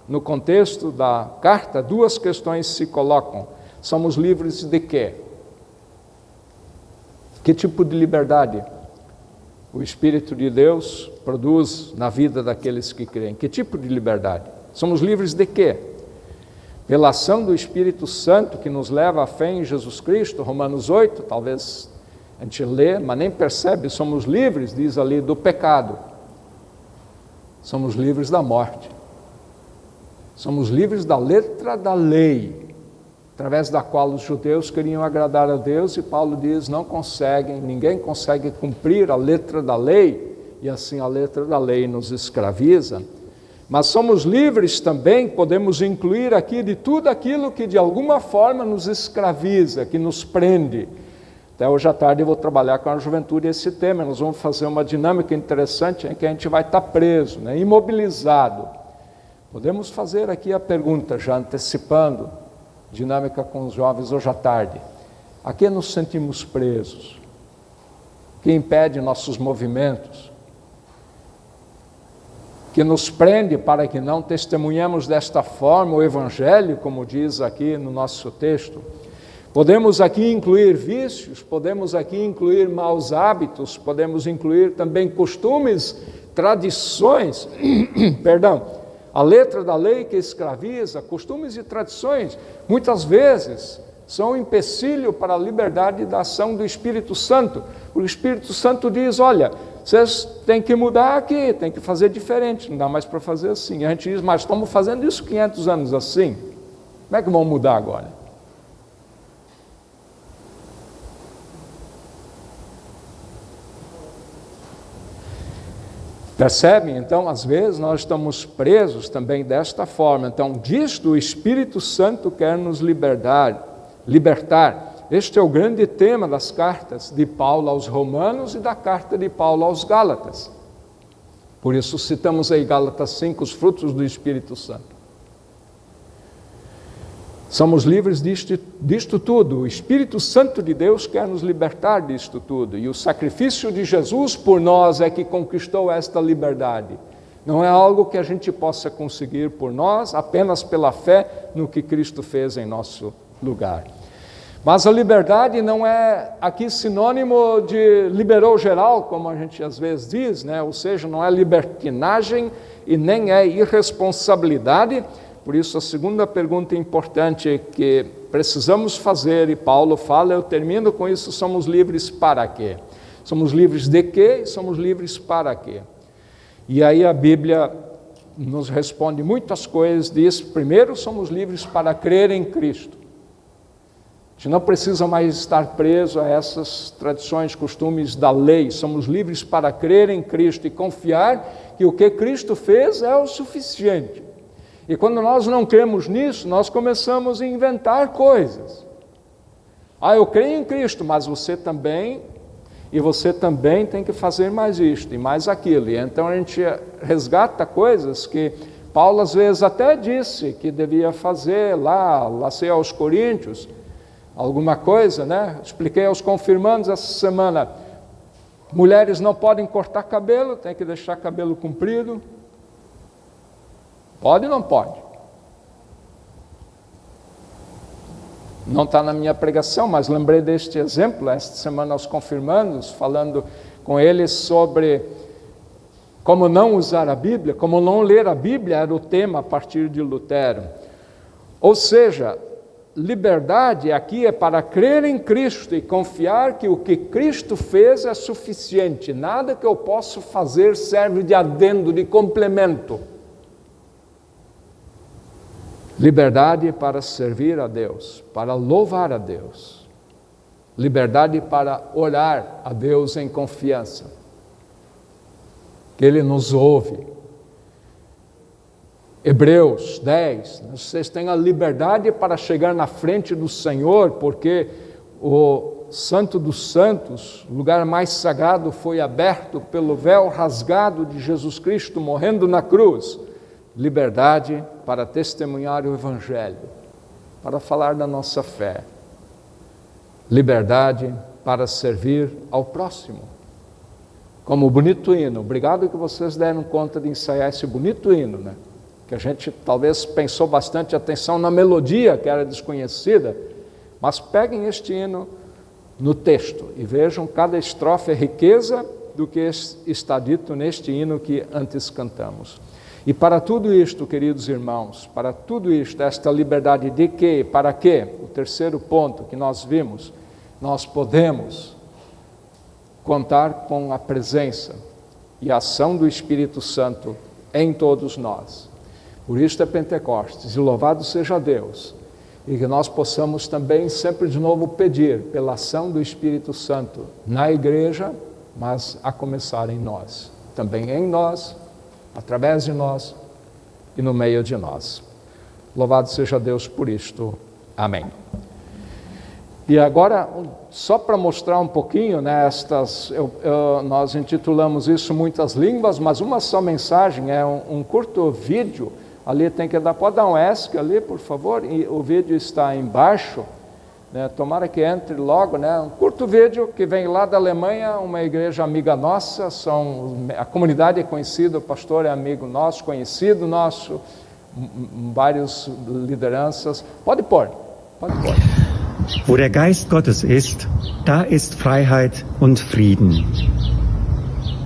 S2: No contexto da carta, duas questões se colocam. Somos livres de quê? Que tipo de liberdade o Espírito de Deus produz na vida daqueles que creem? Que tipo de liberdade? Somos livres de quê? Pela ação do Espírito Santo que nos leva à fé em Jesus Cristo, Romanos 8, talvez a gente lê, mas nem percebe, somos livres, diz ali, do pecado. Somos livres da morte. Somos livres da letra da lei, através da qual os judeus queriam agradar a Deus, e Paulo diz, não conseguem, ninguém consegue cumprir a letra da lei, e assim a letra da lei nos escraviza. Mas somos livres também, podemos incluir aqui de tudo aquilo que de alguma forma nos escraviza, que nos prende. Até hoje à tarde eu vou trabalhar com a juventude esse tema, nós vamos fazer uma dinâmica interessante em que a gente vai estar preso, imobilizado. Podemos fazer aqui a pergunta, já antecipando, dinâmica com os jovens hoje à tarde. A que nos sentimos presos? O que impede nossos movimentos? Que nos prende para que não testemunhemos desta forma o Evangelho, como diz aqui no nosso texto. Podemos aqui incluir vícios, podemos aqui incluir maus hábitos, podemos incluir também costumes, tradições, a letra da lei que escraviza, costumes e tradições, muitas vezes são um empecilho para a liberdade da ação do Espírito Santo. O Espírito Santo diz, olha, vocês têm que mudar aqui, têm que fazer diferente, não dá mais para fazer assim. A gente diz, mas estamos fazendo isso 500 anos assim, como é que vão mudar agora? Percebem? Então, às vezes, nós estamos presos também desta forma. Então, disto o Espírito Santo quer nos libertar. Este é o grande tema das cartas de Paulo aos Romanos e da carta de Paulo aos Gálatas. Por isso citamos aí Gálatas 5, os frutos do Espírito Santo. Somos livres disto tudo. O Espírito Santo de Deus quer nos libertar disto tudo. E o sacrifício de Jesus por nós é que conquistou esta liberdade. Não é algo que a gente possa conseguir por nós, apenas pela fé no que Cristo fez em nosso lugar. Mas a liberdade não é aqui sinônimo de liberou geral, como a gente às vezes diz, ou seja, não é libertinagem e nem é irresponsabilidade. Por isso a segunda pergunta importante que precisamos fazer, e Paulo fala, eu termino com isso, somos livres para quê? Somos livres de quê e somos livres para quê? E aí a Bíblia nos responde muitas coisas, diz, primeiro somos livres para crer em Cristo. A gente não precisa mais estar preso a essas tradições, costumes da lei. Somos livres para crer em Cristo e confiar que o que Cristo fez é o suficiente. E quando nós não cremos nisso, nós começamos a inventar coisas. Eu creio em Cristo, mas você também tem que fazer mais isto e mais aquilo. E então a gente resgata coisas que Paulo às vezes até disse que devia fazer lá aos Coríntios, alguma coisa, Expliquei aos confirmandos essa semana, mulheres não podem cortar cabelo, tem que deixar cabelo comprido. Pode ou não pode? Não está na minha pregação, mas lembrei deste exemplo, esta semana aos confirmandos, falando com eles sobre como não usar a Bíblia, como não ler a Bíblia, era o tema a partir de Lutero. Ou seja, liberdade aqui é para crer em Cristo e confiar que o que Cristo fez é suficiente, nada que eu possa fazer serve de adendo, de complemento. Liberdade para servir a Deus, para louvar a Deus. Liberdade para orar a Deus em confiança. Que Ele nos ouve. Hebreus 10, vocês têm a liberdade para chegar na frente do Senhor, porque o Santo dos Santos, o lugar mais sagrado, foi aberto pelo véu rasgado de Jesus Cristo morrendo na cruz. Liberdade para testemunhar o Evangelho, para falar da nossa fé. Liberdade para servir ao próximo. Como o bonito hino. Obrigado que vocês deram conta de ensaiar esse bonito hino, né? Que a gente talvez pensou bastante atenção na melodia, que era desconhecida, mas peguem este hino no texto e vejam cada estrofe a riqueza do que está dito neste hino que antes cantamos. E para tudo isto, queridos irmãos, para tudo isto, esta liberdade de quê? Para quê? O terceiro ponto que nós vimos, nós podemos contar com a presença e a ação do Espírito Santo em todos nós. Por isso é Pentecostes, e louvado seja Deus, e que nós possamos também sempre de novo pedir pela ação do Espírito Santo na igreja, mas a começar em nós, também em nós, através de nós e no meio de nós. Louvado seja Deus por isto. Amém. E agora, só para mostrar um pouquinho, né, nós intitulamos isso Muitas Línguas, mas uma só mensagem, é um curto vídeo. Ali tem que dar, pode dar um ESC ali, por favor, e o vídeo está embaixo, né? Tomara que entre logo, né? Um curto vídeo que vem lá da Alemanha, uma igreja amiga nossa, a comunidade é conhecida, o pastor é amigo nosso, conhecido nosso, várias lideranças. Pode pôr.
S3: Wo der Geist Gottes ist, da ist Freiheit und Frieden.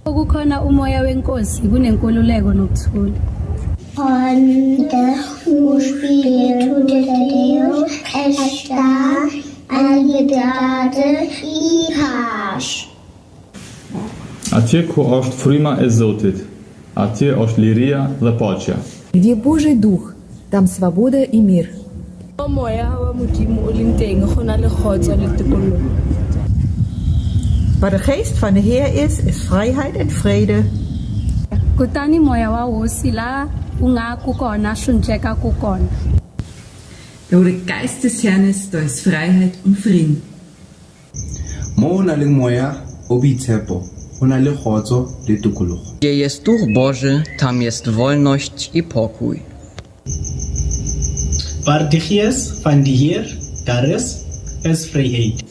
S4: Kukhona umoya wenkosi kunenkululeko nokuthula.
S5: Onde o Espírito de Deus está a liberdade e paz.
S6: А ті, ко ошт фріма езотит, а ті ошт лірія лепоча.
S7: Где Божий Дух, там свобода и мир.
S1: Moya wa Modimo o leng teng go na le kgotso le tikologo.
S8: Waar de geest van de Heer is vrijheid en vrede.
S4: Kutani moya wa hosi la unga kukona shuncheka kukona.
S9: Wo der Geist des Herrn ist, da ist Freiheit und Frieden.
S10: Mo na le moya o boitshepo, go na le kgotso le tikologo.
S11: Gdzie jest Duch Boży, tam jest wolność i pokój.
S12: Waar de geest van de Heer daar is vrijheid.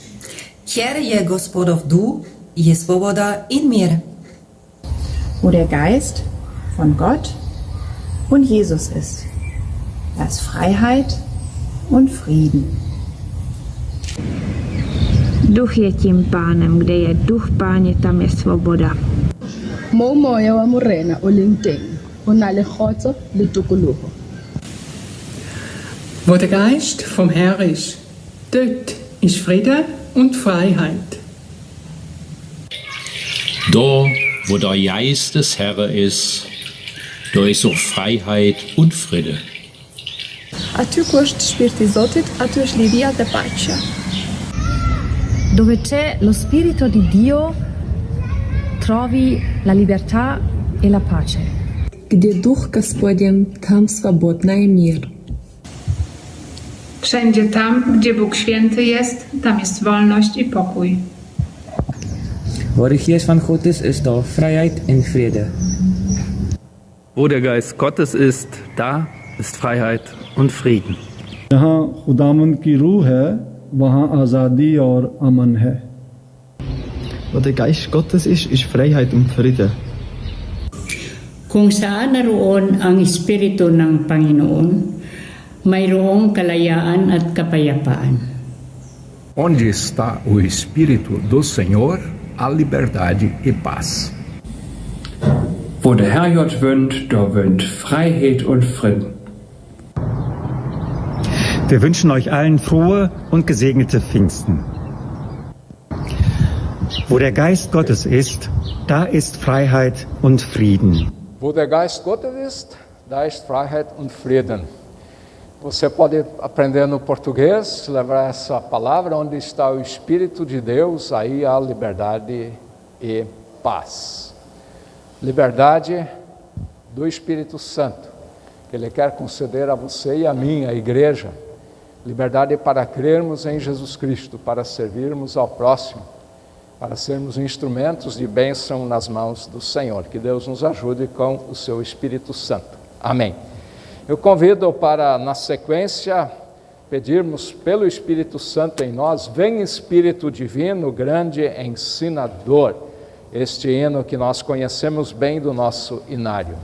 S9: Kjer je Gospodov duch, je svoboda in mir.
S7: Wo der Geist von Gott und Jesus ist, da ist Freiheit und Frieden.
S13: Duch je tím pánem, kde je duch páně, tam je svoboda.
S1: Mo moya wa morena o leng teng go na le kgotso le tikologo.
S14: Wo der Geist vom Herrn ist, dort ist Friede und Freiheit.
S15: Da, wo der Geist des Herrn ist, da ist auch Freiheit und Friede.
S16: Aty ku është shpirti i Zotit, aty është liria dhe paqja.
S17: Dove c'è lo spirito di Dio, trovi la libertà e la pace.
S18: Где Дух Господень, там свободна и мир.
S13: Wszędzie tam, gdzie Bóg Święty jest, tam jest wolność i pokój.
S19: Wo der Geist von Gott ist da Freiheit und Friede.
S20: Wo der Geist Gottes ist, da ist Freiheit und Frieden.
S4: जहाँ खुदावंद की रूह है, वहाँ आज़ादी और अमन है.
S5: Wo der Geist Gottes ist Freiheit und Friede.
S6: Kung saan naroon ang Espiritu ng Panginoon, mayroong kalayaan at kapayapaan.
S16: Onde está o Espírito do Senhor, há liberdade e paz.
S7: Wo der Herrgott wohnt, da wohnt Freiheit und Frieden.
S3: Wir wünschen euch allen frohe und gesegnete Pfingsten. Wo der Geist Gottes ist, da ist Freiheit und Frieden.
S2: Wo der Geist Gottes ist, da ist Freiheit und Frieden. Você pode aprender no português, levar essa palavra, onde está o Espírito de Deus, aí há liberdade e paz. Liberdade do Espírito Santo, que Ele quer conceder a você e a mim, a igreja. Liberdade para crermos em Jesus Cristo, para servirmos ao próximo, para sermos instrumentos de bênção nas mãos do Senhor. Que Deus nos ajude com o seu Espírito Santo. Amém. Eu convido para, na sequência, pedirmos pelo Espírito Santo em nós, vem Espírito Divino, grande ensinador, este hino que nós conhecemos bem do nosso inário.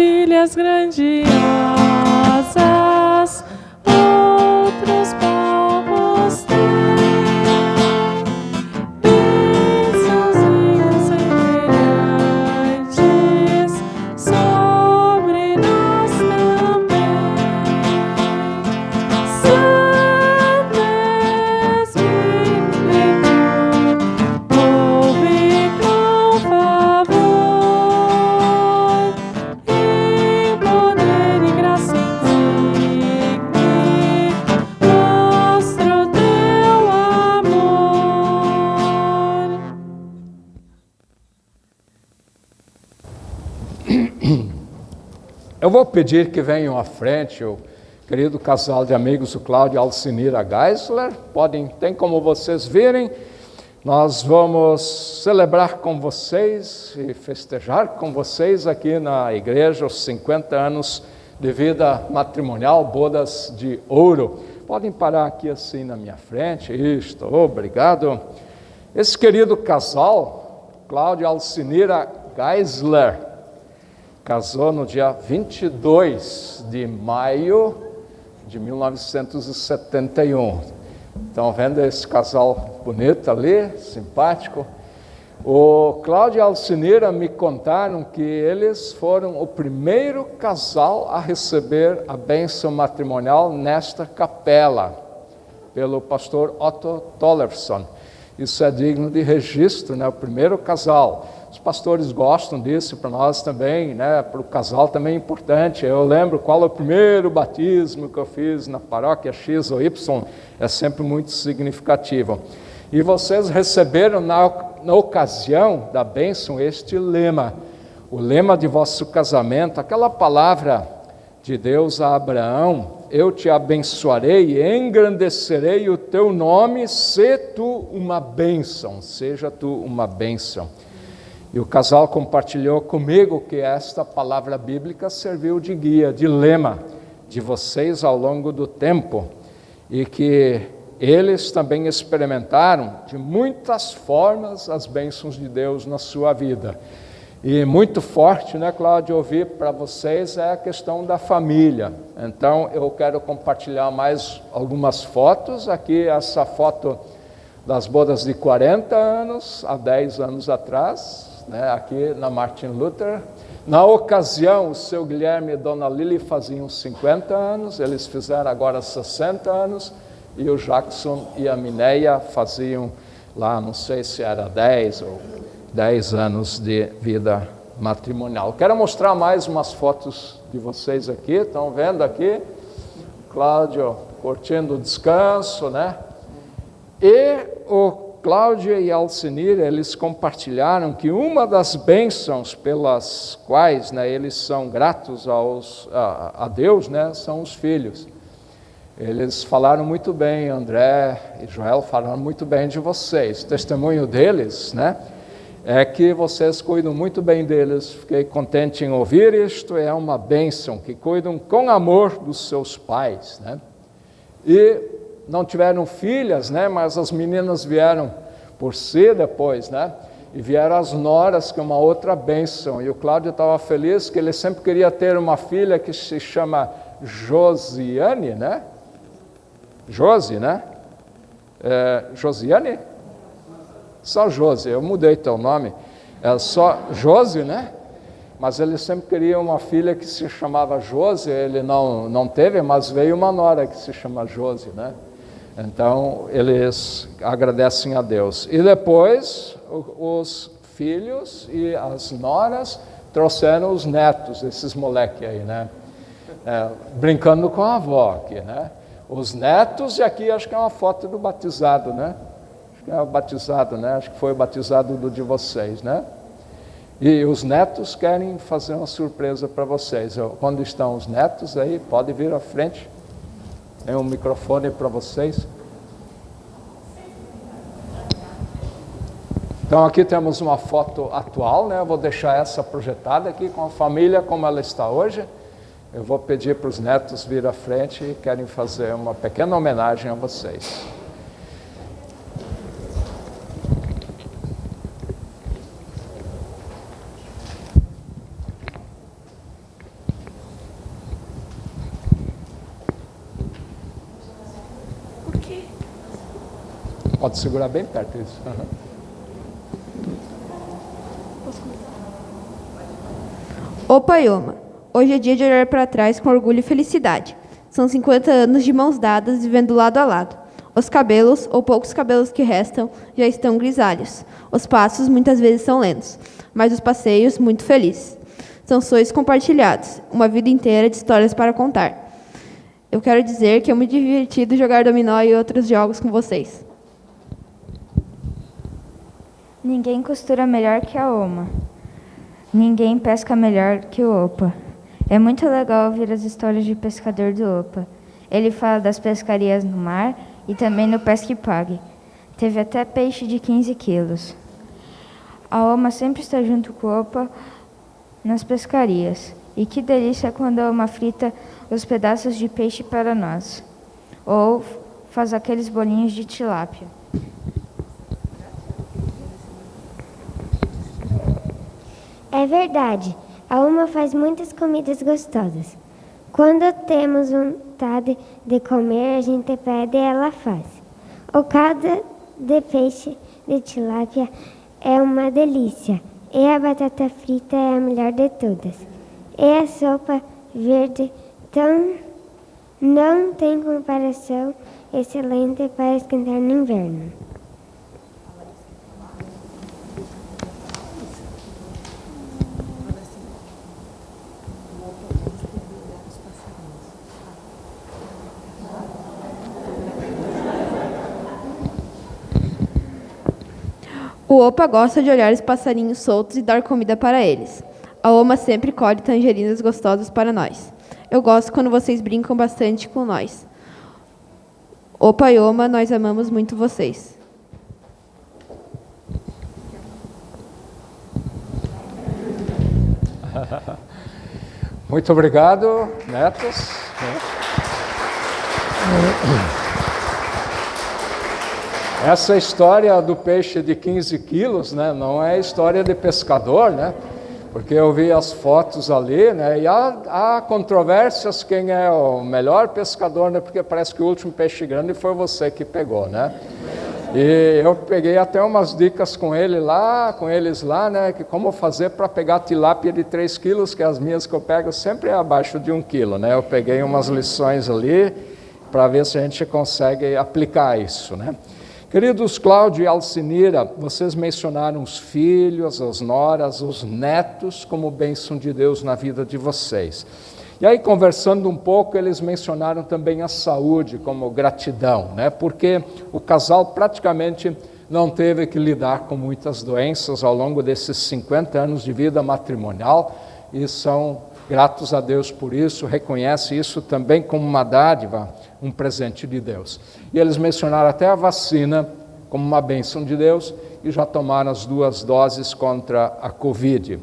S1: maravilhas grandiosas outros povos têm, bênçãozinhas semelhantes sobre nós também. Santo Espírito, ouve com favor, em poder e graça insigne, mostra o teu amor.
S2: Eu vou pedir que venham à frente o querido casal de amigos, o Cláudio e a Alcinira Geisler. Tem como vocês virem, nós vamos celebrar com vocês e festejar com vocês aqui na igreja os 50 anos de vida matrimonial, bodas de ouro. Podem parar aqui assim na minha frente, isto, obrigado. Esse querido casal, Cláudio e Alcinira Geisler, casou no dia 22 de maio de 1971. Estão vendo esse casal bonito ali, simpático? O Cláudio e a Alcinira me contaram que eles foram o primeiro casal a receber a bênção matrimonial nesta capela, pelo pastor Otto Tollerson. Isso é digno de registro, né? O primeiro casal. Os pastores gostam disso, para nós também, né? Para o casal também é importante. Eu lembro qual é o primeiro batismo que eu fiz na paróquia X ou Y, é sempre muito significativo. E vocês receberam na ocasião da bênção este lema, o lema de vosso casamento, aquela palavra de Deus a Abraão: eu te abençoarei e engrandecerei o teu nome, se tu uma bênção, seja tu uma bênção. E o casal compartilhou comigo que esta palavra bíblica serviu de guia, de lema de vocês ao longo do tempo, e que eles também experimentaram de muitas formas as bênçãos de Deus na sua vida. E muito forte, né, Cláudio, ouvir para vocês é a questão da família. Então, eu quero compartilhar mais algumas fotos. Aqui, essa foto das bodas de 40 anos, há 10 anos atrás, né, aqui na Martin Luther. Na ocasião, o seu Guilherme e Dona Lili faziam 50 anos, eles fizeram agora 60 anos, e o Jackson e a Mineia faziam lá, não sei se era 10 ou 10 anos de vida matrimonial. Quero mostrar mais umas fotos de vocês aqui, estão vendo aqui? Cláudio curtindo o descanso, né? E o Cláudio e Alcinir, eles compartilharam que uma das bênçãos pelas quais, né, eles são gratos a Deus, né, são os filhos. Eles falaram muito bem, André e Joel falaram muito bem de vocês. O testemunho deles, né, é que vocês cuidam muito bem deles. Fiquei contente em ouvir isto, é uma bênção, que cuidam com amor dos seus pais, né? E não tiveram filhas, né, mas as meninas vieram por si depois, né? E vieram as noras, que é uma outra bênção. E o Cláudio estava feliz que ele sempre queria ter uma filha que se chama Josiane, né? Josi, né? Josiane? Só Josi, eu mudei teu nome. É só Josi, né? Mas ele sempre queria uma filha que se chamava Josi, ele não teve, mas veio uma nora que se chama Josi, né? Então, eles agradecem a Deus. E depois, os filhos e as noras trouxeram os netos, esses moleques aí, né? Brincando com a avó aqui, né? Os netos, e aqui acho que é uma foto do batizado, né? Acho que é o batizado, né? Acho que foi o batizado do de vocês, né? E os netos querem fazer uma surpresa para vocês. Quando estão os netos aí, pode vir à frente. Tem um microfone para vocês. Então aqui temos uma foto atual, né? Eu vou deixar essa projetada aqui com a família como ela está hoje. Eu vou pedir para os netos vir à frente e querem fazer uma pequena homenagem a vocês. Pode segurar bem perto isso. Uhum.
S21: Opa, Ioma. Hoje é dia de olhar para trás com orgulho e felicidade. São 50 anos de mãos dadas, vivendo lado a lado. Os cabelos, ou poucos cabelos que restam, já estão grisalhos. Os passos muitas vezes são lentos, mas os passeios muito felizes. São sonhos compartilhados, uma vida inteira de histórias para contar. Eu quero dizer que é muito divertido jogar dominó e outros jogos com vocês.
S22: Ninguém costura melhor que a Oma. Ninguém pesca melhor que o Opa. É muito legal ouvir as histórias de pescador do Opa. Ele fala das pescarias no mar e também no Pesque Pague. Teve até peixe de 15 quilos. A Oma sempre está junto com o Opa nas pescarias. E que delícia quando a Oma frita os pedaços de peixe para nós. Ou faz aqueles bolinhos de tilápia.
S23: É verdade, a Uma faz muitas comidas gostosas. Quando temos vontade de comer, a gente pede e ela faz. O caldo de peixe de tilápia é uma delícia. E a batata frita é a melhor de todas. E a sopa verde não tem comparação, excelente para esquentar no inverno.
S21: O Opa gosta de olhar os passarinhos soltos e dar comida para eles. A Oma sempre colhe tangerinas gostosas para nós. Eu gosto quando vocês brincam bastante com nós. Opa e Oma, nós amamos muito vocês.
S2: Muito obrigado, netos. Essa história do peixe de 15 quilos, né, não é história de pescador, né? Porque eu vi as fotos ali, né? E há controvérsias quem é o melhor pescador, né? Porque parece que o último peixe grande foi você que pegou, né? E eu peguei até umas dicas com eles lá, né? Que como fazer para pegar tilápia de 3 quilos, que as minhas que eu pego sempre é abaixo de 1 quilo, né? Eu peguei umas lições ali para ver se a gente consegue aplicar isso, né? Queridos Cláudio e Alcinira, vocês mencionaram os filhos, as noras, os netos como bênção de Deus na vida de vocês. E aí, conversando um pouco, eles mencionaram também a saúde como gratidão, né? Porque o casal praticamente não teve que lidar com muitas doenças ao longo desses 50 anos de vida matrimonial e são gratos a Deus por isso, reconhece isso também como uma dádiva, um presente de Deus. E eles mencionaram até a vacina como uma bênção de Deus e já tomaram as 2 doses contra a Covid.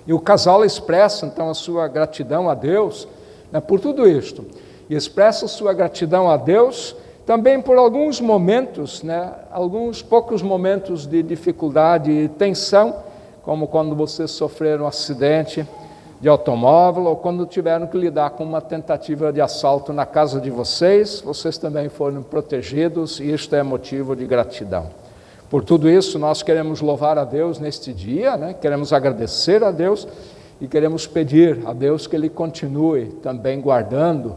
S2: E o casal expressa então a sua gratidão a Deus, né, por tudo isto. E expressa a sua gratidão a Deus também por alguns momentos, né, alguns poucos momentos de dificuldade e tensão, como quando vocês sofreram um acidente de automóvel ou quando tiveram que lidar com uma tentativa de assalto na casa de vocês, vocês também foram protegidos e isto é motivo de gratidão. Por tudo isso, nós queremos louvar a Deus neste dia, né? Queremos agradecer a Deus e queremos pedir a Deus que Ele continue também guardando,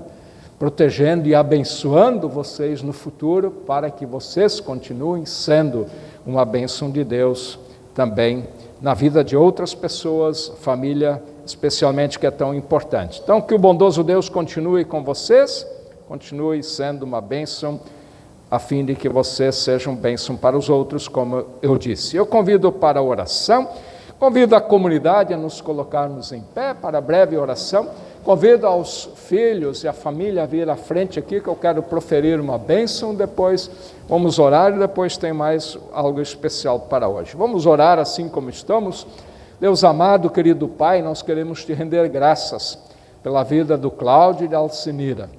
S2: protegendo e abençoando vocês no futuro para que vocês continuem sendo uma bênção de Deus também na vida de outras pessoas, família, especialmente que é tão importante. Então, que o bondoso Deus continue com vocês, continue sendo uma bênção, a fim de que vocês sejam bênção para os outros, como eu disse. Eu convido para a oração, convido a comunidade a nos colocarmos em pé para a breve oração, convido aos filhos e a família a vir à frente aqui, que eu quero proferir uma bênção, depois vamos orar e depois tem mais algo especial para hoje. Vamos orar assim como estamos. Deus amado, querido Pai, nós queremos te render graças pela vida do Cláudio e da Alcinira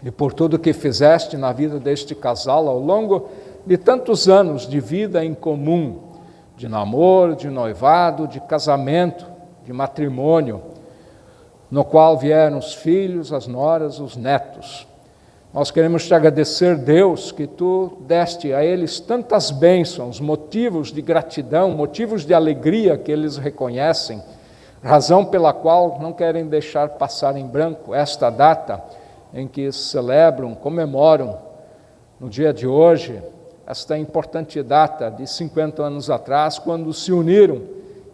S2: e por tudo que fizeste na vida deste casal ao longo de tantos anos de vida em comum, de namoro, de noivado, de casamento, de matrimônio, no qual vieram os filhos, as noras, os netos. Nós queremos te agradecer, Deus, que tu deste a eles tantas bênçãos, motivos de gratidão, motivos de alegria que eles reconhecem, razão pela qual não querem deixar passar em branco esta data em que celebram, comemoram, no dia de hoje, esta importante data de 50 anos atrás, quando se uniram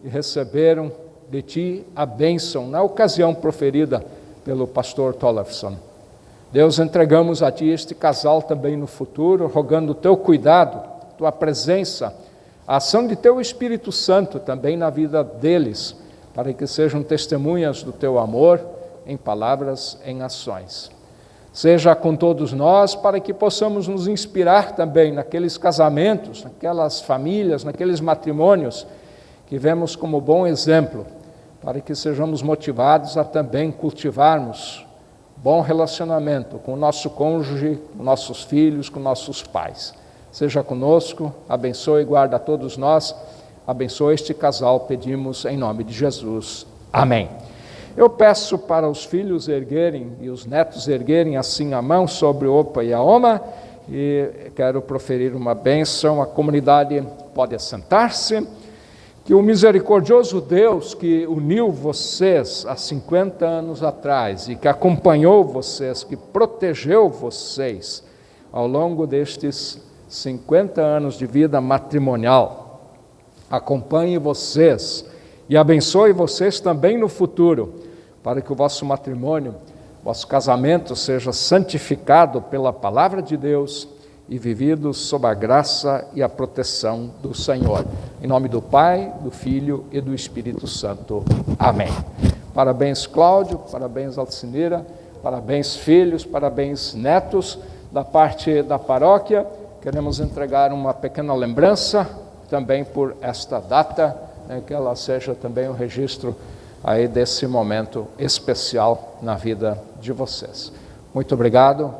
S2: e receberam de ti a bênção, na ocasião proferida pelo pastor Tollefson. Deus, entregamos a ti este casal também no futuro, rogando o teu cuidado, tua presença, a ação de teu Espírito Santo também na vida deles, para que sejam testemunhas do teu amor em palavras, em ações. Seja com todos nós, para que possamos nos inspirar também naqueles casamentos, naquelas famílias, naqueles matrimônios que vemos como bom exemplo, para que sejamos motivados a também cultivarmos bom relacionamento com o nosso cônjuge, com nossos filhos, com nossos pais. Seja conosco, abençoe e guarda a todos nós, abençoe este casal, pedimos em nome de Jesus. Amém. Eu peço para os filhos erguerem e os netos erguerem assim a mão sobre o Opa e a Oma, e quero proferir uma bênção, a comunidade pode assentar-se. Que o misericordioso Deus que uniu vocês há 50 anos atrás e que acompanhou vocês, que protegeu vocês ao longo destes 50 anos de vida matrimonial, acompanhe vocês e abençoe vocês também no futuro, para que o vosso matrimônio, vosso casamento seja santificado pela palavra de Deus e vividos sob a graça e a proteção do Senhor. Em nome do Pai, do Filho e do Espírito Santo. Amém. Parabéns, Cláudio, parabéns, Alcinira, parabéns, filhos, parabéns, netos. Da parte da paróquia, queremos entregar uma pequena lembrança também por esta data, né, que ela seja também um registro aí desse momento especial na vida de vocês. Muito obrigado.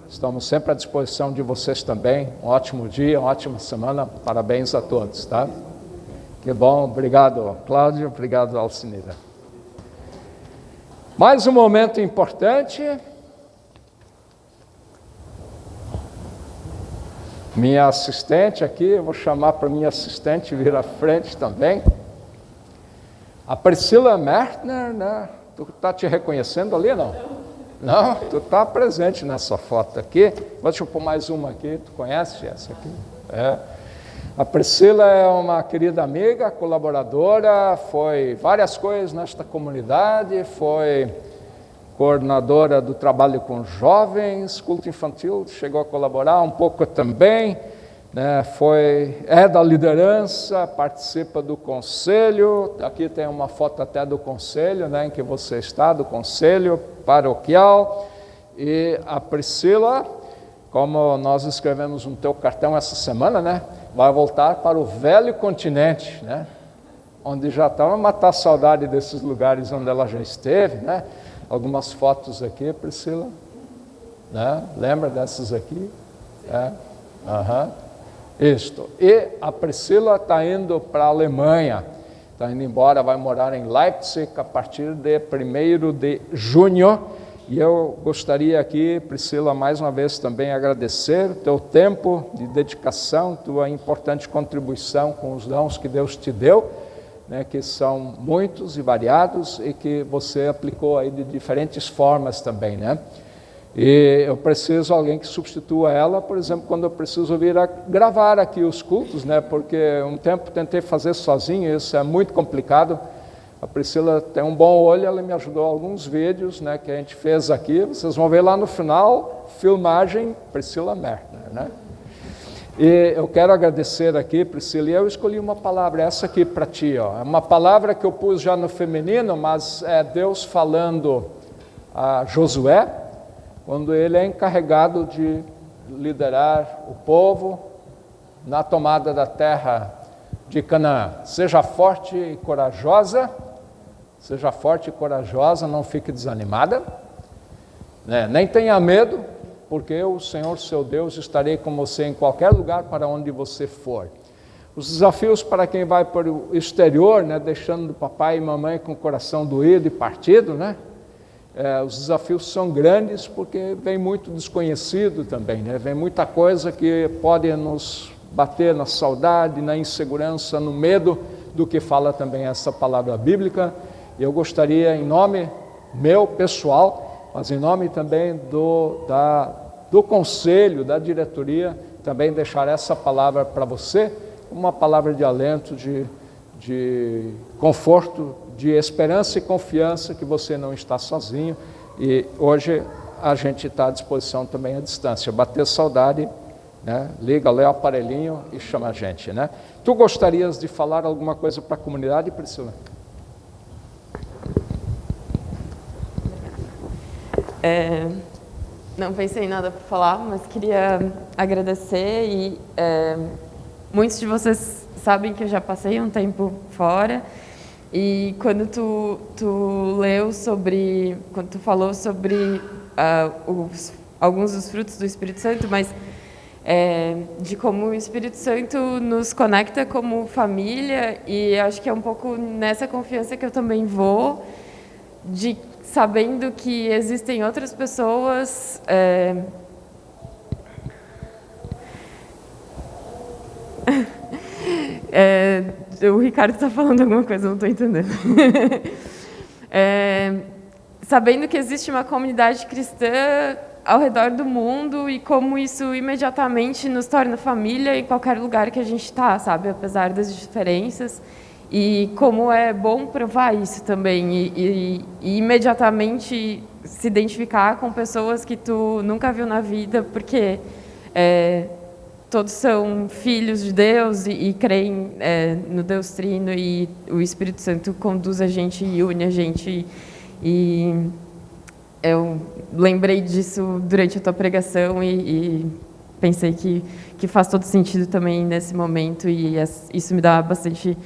S2: Estamos sempre à disposição de vocês também. Um ótimo dia, uma ótima semana. Parabéns a todos, tá? Que bom, obrigado, Cláudio, obrigado, Alcinira. Mais um momento importante. Minha assistente aqui, eu vou chamar para minha assistente vir à frente também. A Priscila Mertner, né? Tu está te reconhecendo ali, não? Não? Tu está presente nessa foto aqui. Deixa eu pôr mais uma aqui, tu conhece essa aqui? É. A Priscila é uma querida amiga, colaboradora, foi várias coisas nesta comunidade, foi coordenadora do trabalho com jovens, culto infantil, chegou a colaborar um pouco também, né, é da liderança, participa do conselho, aqui tem uma foto até do conselho, né, em que você está, do conselho paroquial, e a Priscila, como nós escrevemos no teu cartão essa semana, né, vai voltar para o velho continente, né, onde já está, vai matar a saudade desses lugares onde ela já esteve, né, algumas fotos aqui, Priscila, né, lembra dessas aqui? É. Isto. E a Priscila está indo para a Alemanha, está indo embora, vai morar em Leipzig a partir de 1º de junho, e eu gostaria aqui, Priscila, mais uma vez também agradecer o teu tempo de dedicação, tua importante contribuição com os dons que Deus te deu, né, que são muitos e variados e que você aplicou aí de diferentes formas também, né? E eu preciso de alguém que substitua ela, por exemplo, quando eu preciso vir a gravar aqui os cultos, né? Porque um tempo tentei fazer sozinho, isso é muito complicado. A Priscila tem um bom olho, ela me ajudou a alguns vídeos, né, que a gente fez aqui. Vocês vão ver lá no final, filmagem Priscila Mertner, né? E eu quero agradecer aqui, Priscila, e eu escolhi uma palavra, essa aqui para ti, ó. É uma palavra que eu pus já no feminino, mas é Deus falando a Josué, quando ele é encarregado de liderar o povo na tomada da terra de Canaã. Seja forte e corajosa, não fique desanimada, né? Nem tenha medo, porque eu, o Senhor seu Deus, estarei com você em qualquer lugar para onde você for. Os desafios para quem vai para o exterior, né, deixando papai e mamãe com o coração doído e partido, né? Os desafios são grandes porque vem muito desconhecido também, né? Vem muita coisa que pode nos bater na saudade, na insegurança, no medo do que fala também essa palavra bíblica. E eu gostaria, em nome meu, pessoal, mas em nome também do conselho, da diretoria, também deixar essa palavra para você, uma palavra de alento, de conforto, de esperança e confiança que você não está sozinho, e hoje a gente está à disposição também à distância. Bater saudade, né? Liga, lê o aparelhinho e chama a gente, né? Tu gostarias de falar alguma coisa para a comunidade, Priscila?
S1: Não pensei em nada para falar, mas queria agradecer e muitos de vocês sabem que eu já passei um tempo fora. E quando tu leu sobre, quando tu falou sobre alguns dos frutos do Espírito Santo, mas de como o Espírito Santo nos conecta como família, e acho que é um pouco nessa confiança que eu também vou, de sabendo que existem outras pessoas o Ricardo está falando alguma coisa, eu não estou entendendo. Sabendo que existe uma comunidade cristã ao redor do mundo e como isso imediatamente nos torna família em qualquer lugar que a gente está, sabe? Apesar das diferenças. E como é bom provar isso também. E imediatamente se identificar com pessoas que tu nunca viu na vida, porque todos são filhos de Deus e creem no Deus Trino, e o Espírito Santo conduz a gente e une a gente. E eu lembrei disso durante a tua pregação e pensei que faz todo sentido também nesse momento, e isso me dá bastante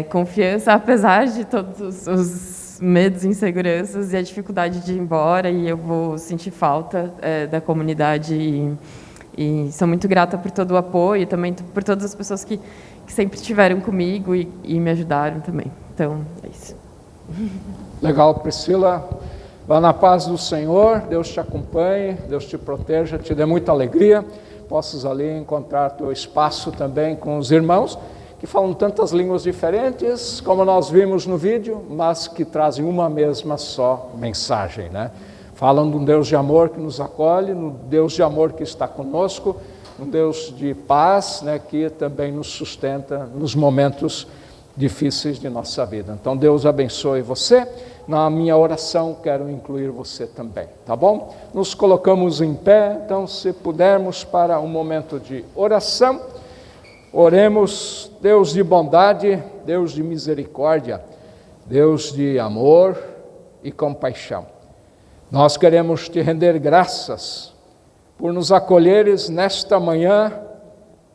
S1: confiança, apesar de todos os medos, inseguranças e a dificuldade de ir embora, e eu vou sentir falta da comunidade E sou muito grata por todo o apoio e também por todas as pessoas que sempre estiveram comigo e me ajudaram também. Então, é isso.
S2: Legal, Priscila. Vá na paz do Senhor, Deus te acompanhe, Deus te proteja, te dê muita alegria. Possas ali encontrar teu espaço também com os irmãos que falam tantas línguas diferentes, como nós vimos no vídeo, mas que trazem uma mesma só mensagem, né? Falam de um Deus de amor que nos acolhe, um Deus de amor que está conosco, um Deus de paz, né, que também nos sustenta nos momentos difíceis de nossa vida. Então Deus abençoe você. Na minha oração quero incluir você também, tá bom? Nos colocamos em pé, então se pudermos para um momento de oração, oremos. Deus de bondade, Deus de misericórdia, Deus de amor e compaixão. Nós queremos te render graças por nos acolheres nesta manhã,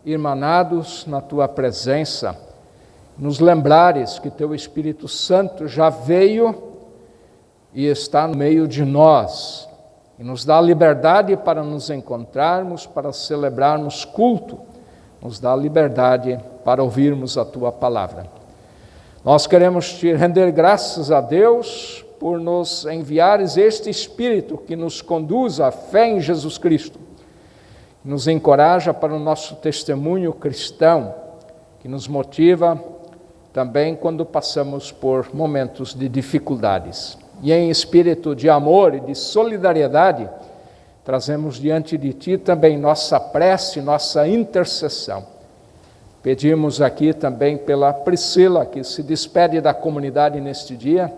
S2: irmanados na tua presença, nos lembrares que teu Espírito Santo já veio e está no meio de nós, e nos dá liberdade para nos encontrarmos, para celebrarmos culto, nos dá liberdade para ouvirmos a tua palavra. Nós queremos te render graças a Deus por nos enviares este Espírito que nos conduz à fé em Jesus Cristo, que nos encoraja para o nosso testemunho cristão, que nos motiva também quando passamos por momentos de dificuldades. E em espírito de amor e de solidariedade, trazemos diante de Ti também nossa prece, nossa intercessão. Pedimos aqui também pela Priscila, que se despede da comunidade neste dia,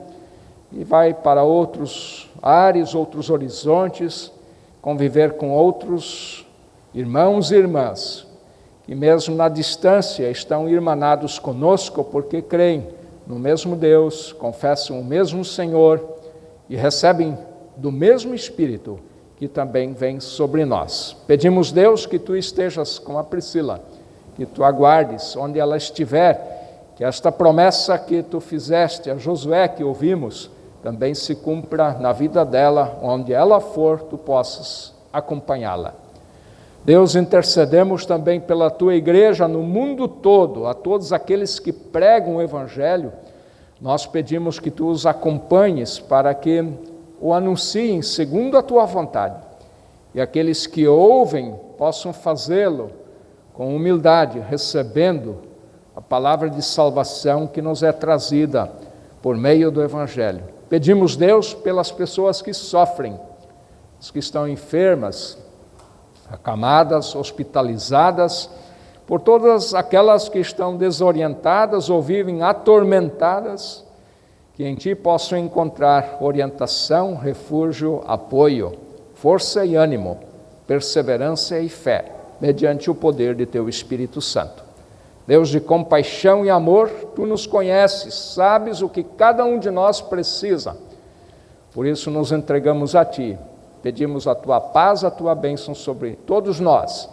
S2: e vai para outros ares, outros horizontes, conviver com outros irmãos e irmãs, que mesmo na distância estão irmanados conosco, porque creem no mesmo Deus, confessam o mesmo Senhor e recebem do mesmo Espírito que também vem sobre nós. Pedimos, Deus, que Tu estejas com a Priscila, que Tu aguardes onde ela estiver, que esta promessa que Tu fizeste a Josué, que ouvimos, também se cumpra na vida dela, onde ela for, Tu possas acompanhá-la. Deus, intercedemos também pela Tua igreja no mundo todo, a todos aqueles que pregam o Evangelho. Nós pedimos que Tu os acompanhes para que o anunciem segundo a Tua vontade, e aqueles que ouvem possam fazê-lo com humildade, recebendo a palavra de salvação que nos é trazida por meio do Evangelho. Pedimos, Deus, pelas pessoas que sofrem, as que estão enfermas, acamadas, hospitalizadas, por todas aquelas que estão desorientadas ou vivem atormentadas, que em Ti possam encontrar orientação, refúgio, apoio, força e ânimo, perseverança e fé, mediante o poder de Teu Espírito Santo. Deus de compaixão e amor, Tu nos conheces, sabes o que cada um de nós precisa. Por isso nos entregamos a Ti, pedimos a Tua paz, a Tua bênção sobre todos nós.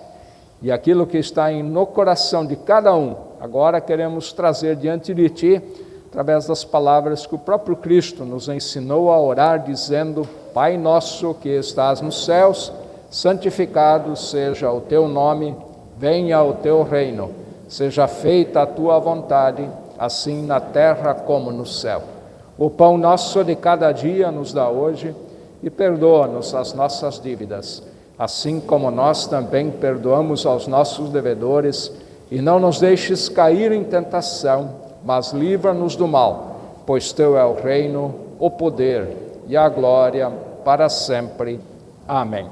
S2: E aquilo que está no coração de cada um, agora queremos trazer diante de Ti, através das palavras que o próprio Cristo nos ensinou a orar, dizendo: Pai nosso que estás nos céus, santificado seja o Teu nome, venha o Teu reino, seja feita a Tua vontade, assim na terra como no céu. O pão nosso de cada dia nos dá hoje, e perdoa-nos as nossas dívidas, assim como nós também perdoamos aos nossos devedores, e não nos deixes cair em tentação, mas livra-nos do mal, pois Teu é o reino, o poder e a glória para sempre. Amém.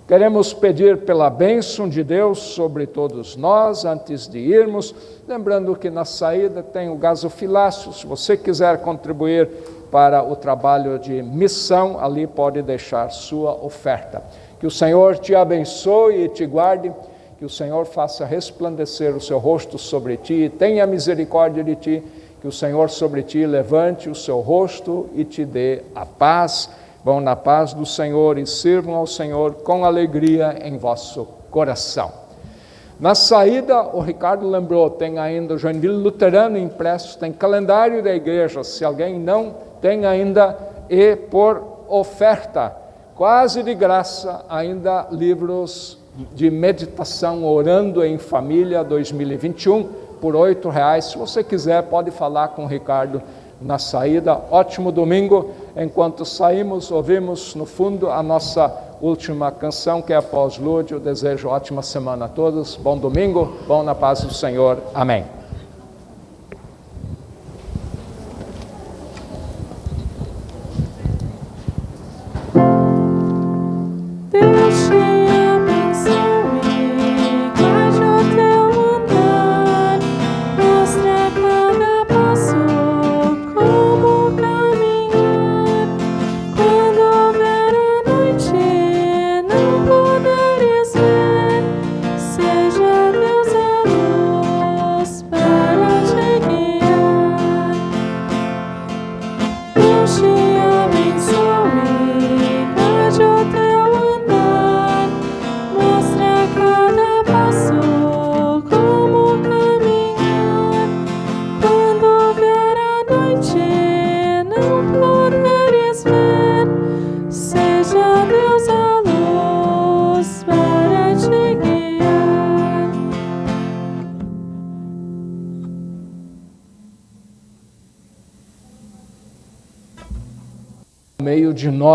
S2: Queremos pedir pela bênção de Deus sobre todos nós, antes de irmos, lembrando que na saída tem o gasofilácio. Se você quiser contribuir para o trabalho de missão, ali pode deixar sua oferta. Que o Senhor te abençoe e te guarde, que o Senhor faça resplandecer o seu rosto sobre ti e tenha misericórdia de ti, que o Senhor sobre ti levante o seu rosto e te dê a paz. Vão na paz do Senhor e sirvam ao Senhor com alegria em vosso coração. Na saída, o Ricardo lembrou, tem ainda o Joinville Luterano impresso, tem calendário da igreja, se alguém não tem ainda, e por oferta, quase de graça, ainda livros de meditação Orando em Família 2021 por R$8. Se você quiser, pode falar com o Ricardo na saída. Ótimo domingo. Enquanto saímos, ouvimos no fundo a nossa última canção, que é a pós-lúdio. Eu desejo ótima semana a todos. Bom domingo, bom na paz do Senhor. Amém. Meio de nós.